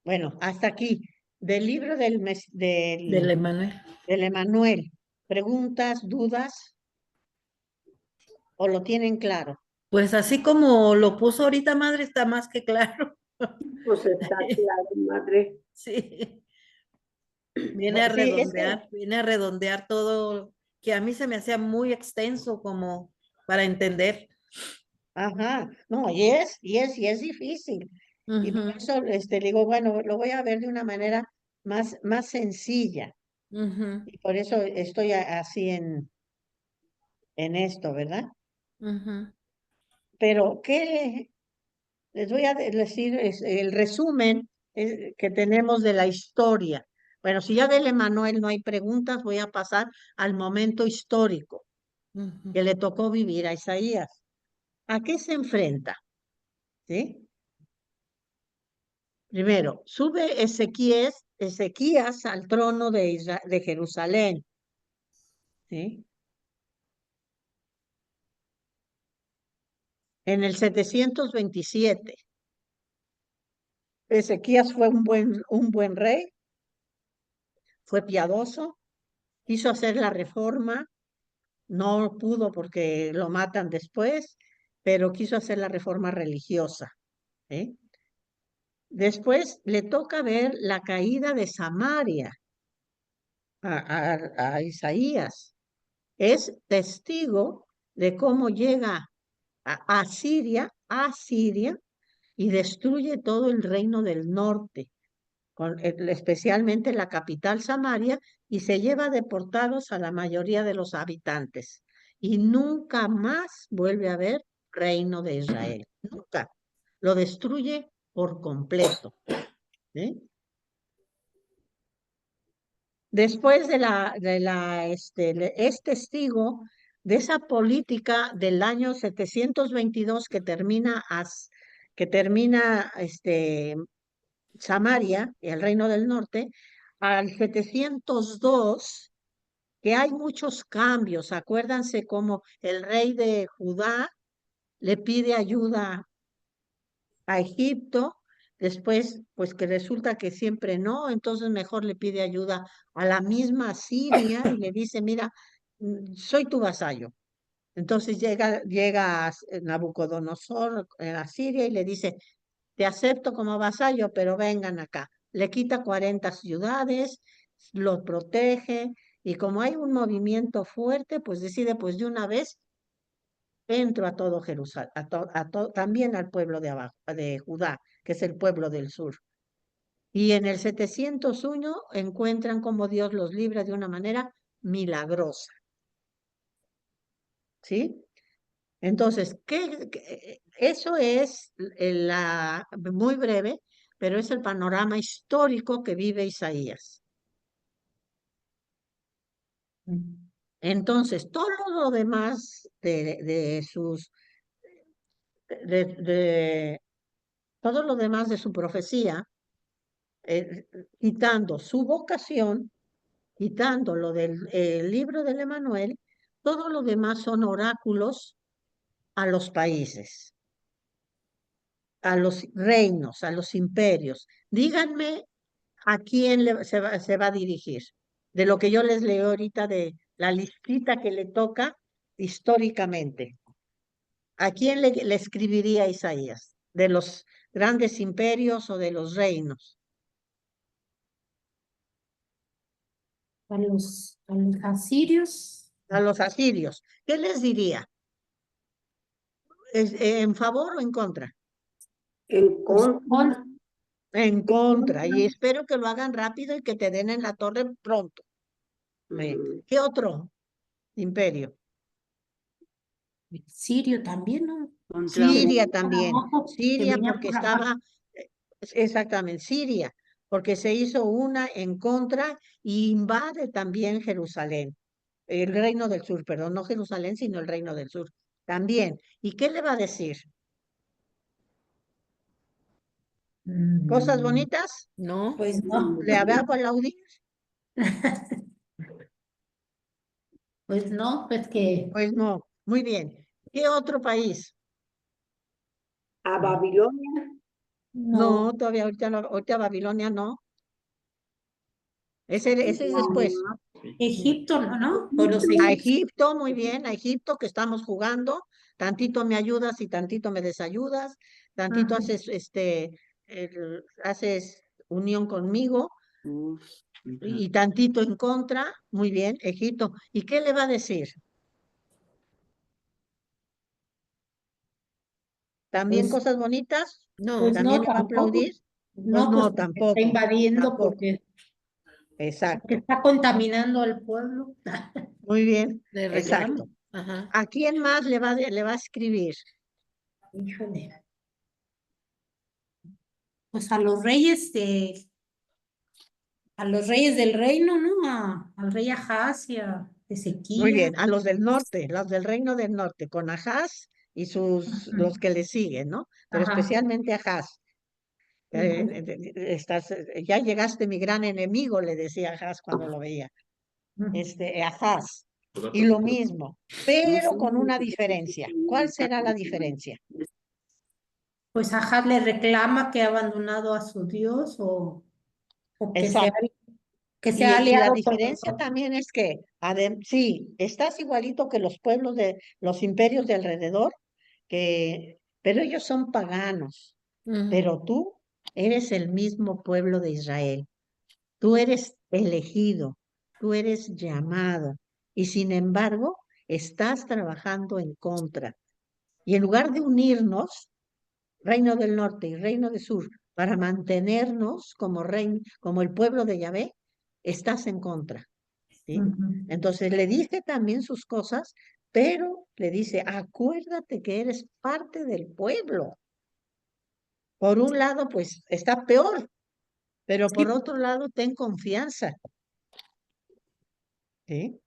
Bueno, hasta aquí, del libro del Emanuel. Del Emanuel. ¿Preguntas, dudas? ¿O lo tienen claro? Pues así como lo puso ahorita, madre, está más que claro. Pues está claro, madre. Sí. Viene a redondear todo, que a mí se me hacía muy extenso como para entender. Ajá, no, y es difícil. Y por eso digo, bueno, lo voy a ver de una manera más sencilla. Y por eso estoy así en esto, ¿verdad? Pero, ¿qué les voy a decir? Es el resumen que tenemos de la historia. Bueno, si ya del Emanuel no hay preguntas, voy a pasar al momento histórico que le tocó vivir a Isaías. ¿A qué se enfrenta? ¿Sí? Primero, sube Ezequías al trono de Jerusalén. ¿Sí? En el 727. Ezequías fue un buen rey, fue piadoso, quiso hacer la reforma, no pudo porque lo matan después, pero quiso hacer la reforma religiosa. ¿Sí? Después le toca ver la caída de Samaria a Isaías. es testigo de cómo llega a Siria, y destruye todo el reino del norte, especialmente la capital Samaria, y se lleva deportados a la mayoría de los habitantes. Y nunca más vuelve a haber reino de Israel. Nunca. Lo destruye por completo. ¿Sí? Después es testigo de esa política del año 722 que termina Samaria, el reino del norte, al 702, que hay muchos cambios. Acuérdense cómo el rey de Judá le pide ayuda a Egipto, después pues que resulta que siempre no, entonces mejor le pide ayuda a la misma Siria y le dice, mira, soy tu vasallo. Entonces llega Nabucodonosor a Siria y le dice, te acepto como vasallo, pero vengan acá. Le quita 40 ciudades, los protege, y como hay un movimiento fuerte, pues decide, pues de una vez entro a todo Jerusalén, también al pueblo de abajo, de Judá, que es el pueblo del sur. Y en el 701 encuentran cómo Dios los libra de una manera milagrosa. ¿Sí? Entonces, eso es muy breve, pero es el panorama histórico que vive Isaías. Entonces, todo lo demás todo lo demás de su profecía, quitando su vocación, quitando lo del libro del Emanuel, todo lo demás son oráculos a los países, a los reinos, a los imperios. Díganme a quién se va a dirigir. De lo que yo les leo ahorita de la listita que le toca históricamente. ¿A quién le escribiría Isaías? ¿De los grandes imperios o de los reinos? A los asirios. A los asirios. ¿Qué les diría? ¿En favor o en contra? En contra. En contra. Y espero que lo hagan rápido y que te den en la torre pronto. ¿Qué otro imperio? Sirio también, ¿no? Siria también. Abajo, que Siria venía porque por abajo. estaba, exactamente, Siria, porque se hizo una en contra y invade también Jerusalén. El reino del sur, perdón, no Jerusalén, sino el reino del sur. También. ¿Y qué le va a decir? ¿Cosas bonitas? No. Pues no. ¿Le va a aplaudir? Pues no, pues que Pues no. Muy bien. ¿Qué otro país? A Babilonia. No, no. todavía ahorita Babilonia no. Ese es después. Egipto, ¿no? O los A egipcios. Egipto, muy bien, a Egipto que estamos jugando. Tantito me ayudas y tantito me desayudas. Tantito Ajá. haces unión conmigo y tantito en contra. Muy bien, Egipto. ¿Y qué le va a decir? ¿También Pues cosas bonitas? no. Pues ¿También no, le va a tampoco. aplaudir? Pues No, pues no, porque está tampoco, invadiendo, tampoco. porque Exacto. está contaminando al pueblo. Muy bien, Le exacto. reclamo. Ajá. ¿A quién más le va a escribir? Híjole. Pues a los reyes del reino, ¿no? Al rey Ahaz y a Muy Ezequías. bien, a los del norte, los del reino del norte, con Ahaz y los que le siguen, ¿no? Pero Ajá. especialmente Ahaz. Ya llegaste mi gran enemigo, le decía Ahaz cuando lo veía. Ahaz. Y lo mismo, pero con una diferencia. ¿Cuál será la diferencia? Pues Ahaz le reclama que ha abandonado a su Dios o que Exacto. se ha Y la aliado con diferencia otro. también es que, sí, estás igualito que los pueblos de los imperios de alrededor, pero ellos son paganos, pero tú eres el mismo pueblo de Israel. Tú eres elegido, tú eres llamado. y sin embargo estás trabajando en contra. Y en lugar de unirnos, Reino del Norte y Reino del Sur, para mantenernos como como el pueblo de Yahvé, estás en contra. ¿Sí? Entonces le dice también sus cosas, pero le dice, acuérdate que eres parte del pueblo. Por un lado, pues está peor, pero por otro lado, ten confianza. ¿Sí?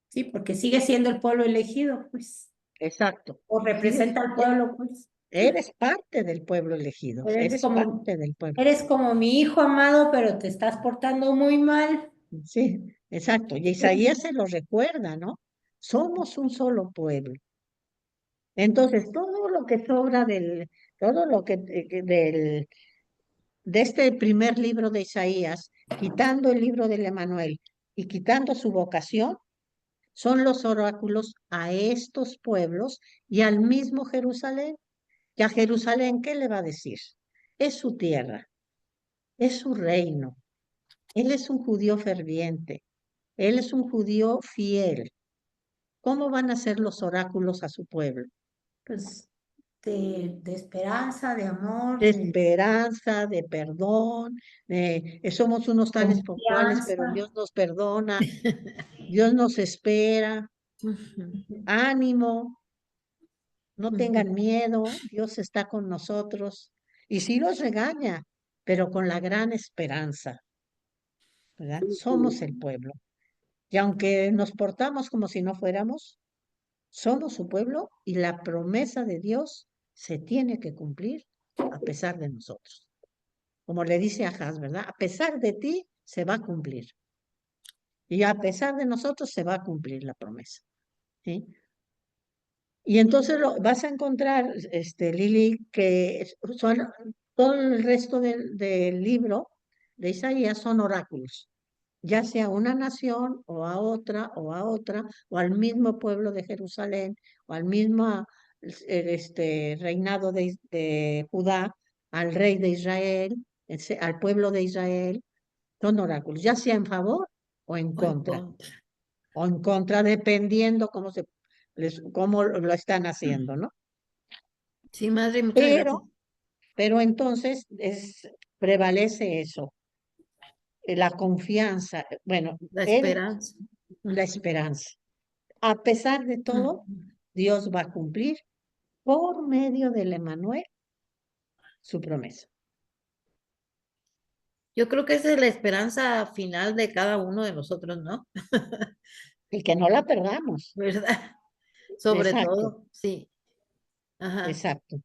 Sí, porque sigue siendo el pueblo elegido, pues. Exacto. O representa al pueblo, pues. Eres parte del pueblo elegido, eres parte del pueblo. Eres como mi hijo amado, pero te estás portando muy mal. Sí, exacto. Y Isaías se lo recuerda, ¿no? Somos un solo pueblo. Entonces, todo lo que sobra todo lo de este primer libro de Isaías, quitando el libro del Emanuel y quitando su vocación, son los oráculos a estos pueblos y al mismo Jerusalén. ¿Y a Jerusalén qué le va a decir? Es su tierra, es su reino. Él es un judío ferviente, él es un judío fiel. ¿Cómo van a ser los oráculos a su pueblo? Pues de esperanza, de amor, De de esperanza, de perdón, somos unos tales por cuales, pero confianza. Dios nos perdona, Dios nos espera, ánimo, no tengan miedo, Dios está con nosotros. Y sí los regaña, pero con la gran esperanza, ¿verdad? Somos el pueblo. Y aunque nos portamos como si no fuéramos, somos su pueblo y la promesa de Dios se tiene que cumplir a pesar de nosotros. Como le dice a Ahaz, ¿verdad? A pesar de ti se va a cumplir. Y a pesar de nosotros se va a cumplir la promesa. ¿Sí? Y entonces vas a encontrar, Lili, que son todo el resto del libro de Isaías son oráculos, ya sea a una nación o a otra, o a otra, o al mismo pueblo de Jerusalén, o al mismo reinado de Judá, al rey de Israel, al pueblo de Israel, son oráculos, ya sea en favor o en contra, dependiendo cómo lo están haciendo, ¿no? Sí, madre, muchas gracias. Pero entonces prevalece eso, la confianza, bueno, La esperanza. la esperanza. A pesar de todo, Dios va a cumplir por medio del Emanuel su promesa. Yo creo que esa es la esperanza final de cada uno de nosotros, ¿no? Y que no la perdamos. ¿Verdad? Sobre Exacto. todo, sí. Ajá. Exacto.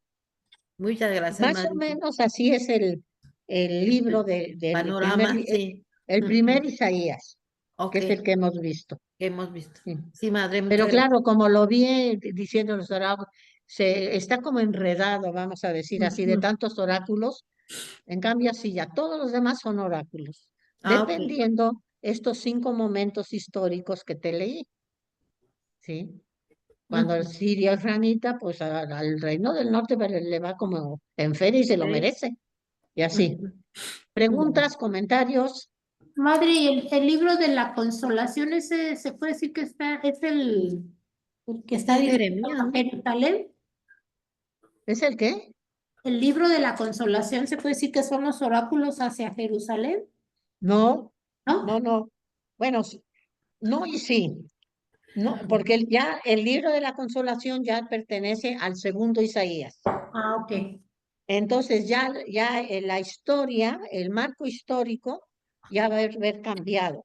Muchas gracias, Más o madre. menos así es el libro del Panorama, sí. el primer Isaías, Ok, que es el que hemos visto. que hemos visto. Sí. Sí, madre, Pero muchas claro, como lo vi diciendo los oráculos, está como enredado, vamos a decir así, de gracias. tantos oráculos. En cambio, así ya todos los demás son oráculos, Ah, ok. dependiendo estos 5 momentos históricos que te leí. ¿Sí? Cuando el sirio israelita, pues al reino del norte le va como en feria y se lo merece. Y así. Preguntas, comentarios. Madre, ¿y el libro de la consolación, ese se puede decir que es el que está Es dirigido Jeremías, a ¿no? Jerusalén? ¿Es el qué? El libro de la consolación se puede decir que son los oráculos hacia Jerusalén, No, ¿no? no. Bueno, no y sí. No, porque ya el libro de la consolación ya pertenece al segundo Isaías. Ah, ok. Entonces ya la historia, el marco histórico, ya va a haber cambiado.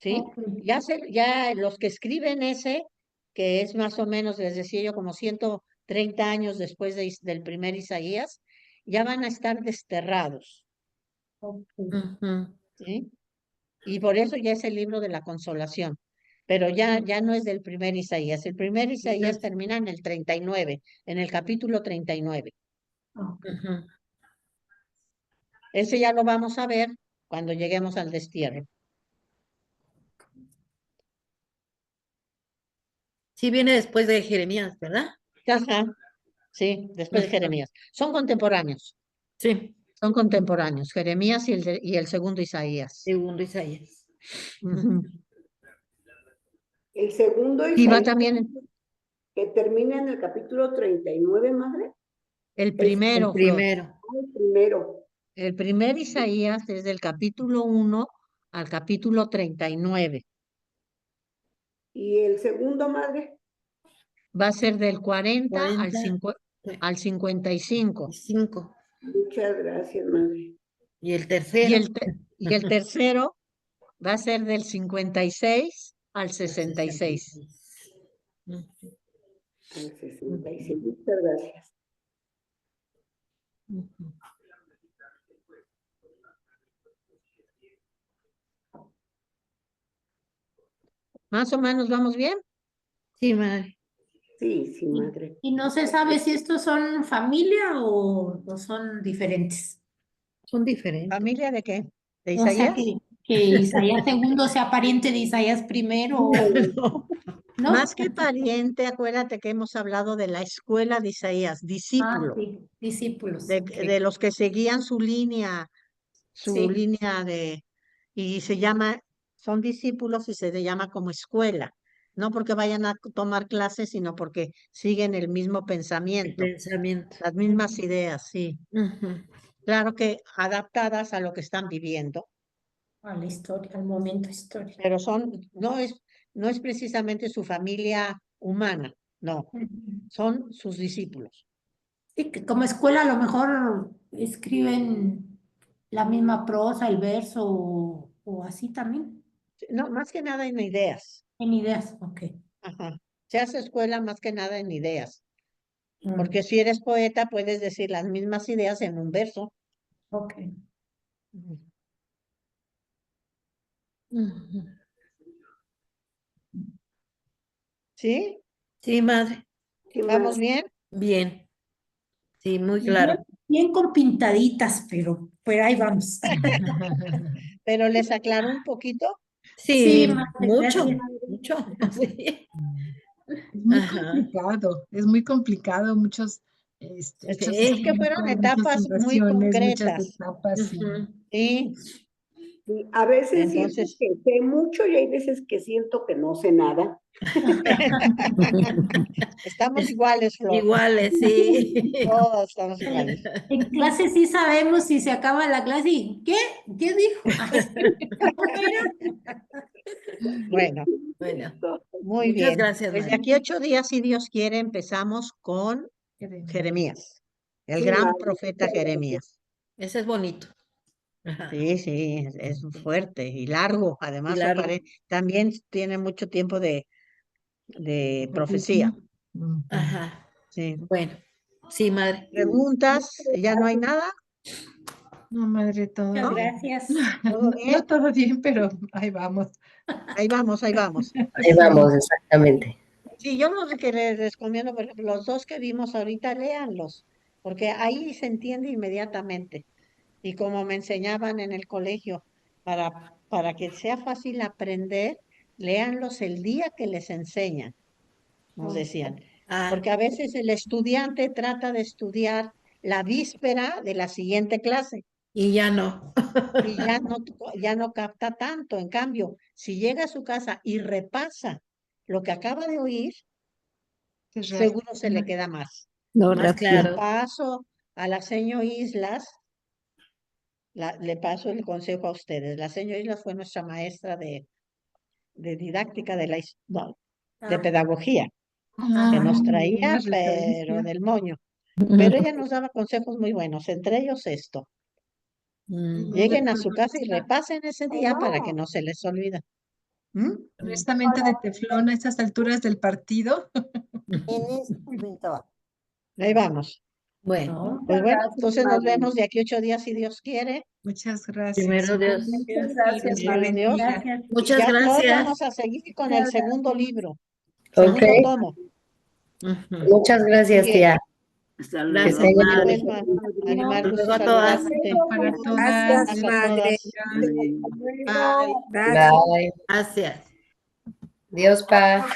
¿Sí? Ok. Ya los que escriben ese, que es más o menos, les decía yo, como 130 años después del primer Isaías, ya van a estar desterrados. Ujú. ¿Sí? Y por eso ya es el libro de la consolación. Pero ya no es del primer Isaías. El primer Isaías termina en el 39, en el capítulo 39. Ujú. Ese ya lo vamos a ver cuando lleguemos al destierro. Sí, viene después de Jeremías, ¿verdad? Ajá, sí, después de Jeremías. Son contemporáneos. Sí, Son contemporáneos, Jeremías y el segundo Isaías. segundo Isaías. Ujú. El segundo Y va Isaías, también que termina en el capítulo 39, madre. el primero, El Flor. primero. El primero. El primer Isaías es del capítulo 1 al capítulo 39. Y el segundo, madre. Va a ser del 40 al 40. al 55. 5. Muchas gracias, madre. Y el Y tercero. y el tercero va a ser del 56 al 66. Al 66. Muchas gracias. Más o menos, ¿vamos bien? Sí, madre. Sí, sí, madre. Y no se sabe si estos son familia o son diferentes. Son diferentes. ¿Familia de qué? ¿De O sea, Isaías? que Isaías segundo sea pariente de Isaías primero, No. ¿no? Más que pariente, acuérdate que hemos hablado de la escuela de Isaías, Ah, discípulo, sí, discípulos. de, ok. de los que seguían su línea Sí. y se llama, son discípulos y se le llama como escuela, no porque vayan a tomar clases, sino porque siguen el mismo pensamiento, Pensamiento. las mismas ideas, sí. Ujú. Claro que adaptadas a lo que están viviendo, A la historia, al momento histórico. pero no es precisamente su familia humana, no, son sus discípulos. Sí, que como escuela a lo mejor escriben la misma prosa, el verso o así también. No, más que nada en ideas. En ideas, ok. Ajá. Se hace escuela más que nada en ideas. Mm, Porque si eres poeta, puedes decir las mismas ideas en un verso. ok. Ujú. ¿Sí? Sí, madre. Sí, ¿Vamos madre. bien? Bien. Sí, muy Bien, claro. bien con pintaditas, pero ahí vamos. Pero les aclaro un poquito. Sí, Sí, madre, mucho, gracias. mucho. Sí. Es muy Ajá. complicado, muchos, muchos Es que fueron ejemplos, muchas etapas muy situaciones, muchas concretas. etapas. Ujú. Sí, Sí, a veces siento entonces, que sé mucho y hay veces que siento que no sé nada. estamos iguales, Flor. Iguales, sí. Todos estamos iguales. En clase sí sabemos si se acaba la clase y ¿qué? ¿Qué dijo? ¿Cómo era? Bueno, Bueno, muy muchas bien. gracias, Pues de madre. aquí a 8 días, si Dios quiere, empezamos con Jeremías, el Sí, gran madre, profeta muchas gracias. Jeremías. Ese es bonito. Ajá. Sí, sí, es fuerte y largo. Y Además, largo. también tiene mucho tiempo de profecía. Ajá. Sí. Bueno, sí, madre. ¿Preguntas? ¿Ya no hay nada? No, madre, todo Muchas bien. gracias. ¿Todo bien? No todo bien, pero ahí vamos. Ahí vamos, ahí vamos. Ahí vamos, exactamente. Sí, yo los que les recomiendo, por ejemplo, los dos que vimos ahorita, léanlos, porque ahí se entiende inmediatamente. Y como me enseñaban en el colegio, para que sea fácil aprender, léanlos el día que les enseñan, nos decían. Ah, Porque a veces el estudiante trata de estudiar la víspera de la siguiente clase y ya no. y ya no capta tanto. En cambio, si llega a su casa y repasa lo que acaba de oír, seguro se le queda más. No, Más rápido. Le claro. paso a la señor Islas, le paso el consejo a ustedes. La señor Islas fue nuestra maestra de didáctica no, de pedagogía, que nos traía, Una pero referencia. del moño. Pero ella nos daba consejos muy buenos, entre ellos esto. Lleguen a su casa y repasen ese día para que no se les olvida. ¿Mm? Honestamente, de teflón a estas alturas del partido. En este momento va. Ahí vamos. Bueno, Pues bueno, gracias, entonces nos madre. vemos de aquí 8 días si Dios quiere. Muchas gracias. primero Dios. Muchas gracias, Dios Primero le Dios. bendiga. Gracias. Muchas Ya todos gracias. vamos a seguir con el segundo libro, Ok, segundo tomo. Ujú. muchas gracias, Bien. tía. Hasta Que luego, Gracias, tengan madre. Pues, bonito día. Animar, gusto Luego a todas. saludarte. Para todas. Gracias, A madre. todas. Bye. Gracias. Bye. Gracias. Dios, pa.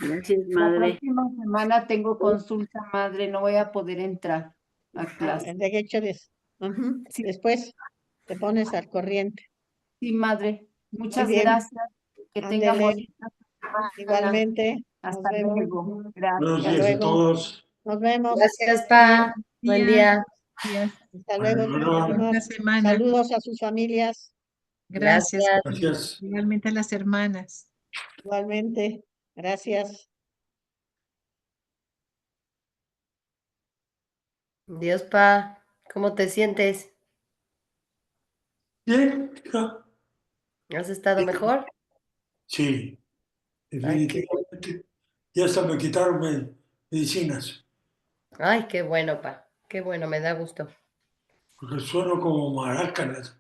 Gracias, La madre. próxima semana tengo consulta, madre, no voy a poder entrar a Ah, clase. de hecho, ujú. Sí. Después te pones al corriente. Sí, madre, Muy muchas bien. gracias. Que tengan Ándele. bonita Igualmente, nos Hasta vemos. luego. Buenos Gracias. Hasta días a luego. todos. Nos vemos. Gracias, Pa. Buen día. Días. Hasta luego, Bueno, Bonita primas. semana. Saludos a sus familias. Gracias. gracias. Igualmente a las hermanas. Igualmente. Gracias. Dios, Pa, ¿cómo te sientes? Bien, hija. ¿Has estado mejor? Sí, Ay, qué, definitivamente. Ya hasta me quitaron medicinas, ay, qué bueno, Pa. Qué bueno, me da gusto. porque sueno como maracanas.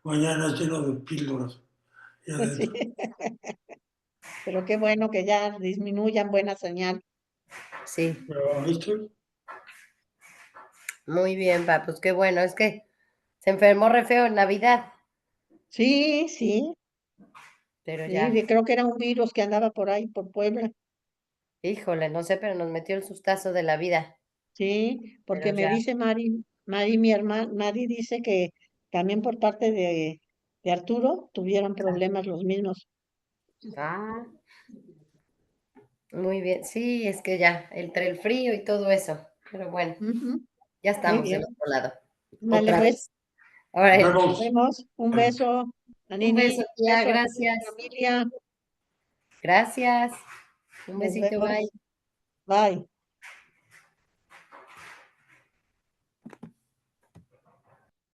Mañana lleno de píldoras. Y adentro. Sí. Pero qué bueno que ya disminuyan, buena señal. Sí, Pero ahí estoy. muy bien, Pa. Pues qué bueno. Es que se enfermó re feo en Navidad, Sí, sí, pero sí, ya, creo que era un virus que andaba por ahí, por Puebla. híjole, no sé, pero nos metió el sustazo de la vida. Sí, porque Pero me ya, dice Mari, mi hermana, Mari dice que también por parte de Arturo tuvieron problemas los mismos. ah, muy bien. Sí, es que ya, entre el frío y todo eso. Pero bueno, Ujú, ya muy estamos del bien. otro lado. Dale Otra pues, vez. Ahora, Nos nos vemos. vemos. Un beso, un beso, Nanini, tía, beso a toda gracias. tu familia. Gracias. Un Nos besito, bye. vemos. Bye.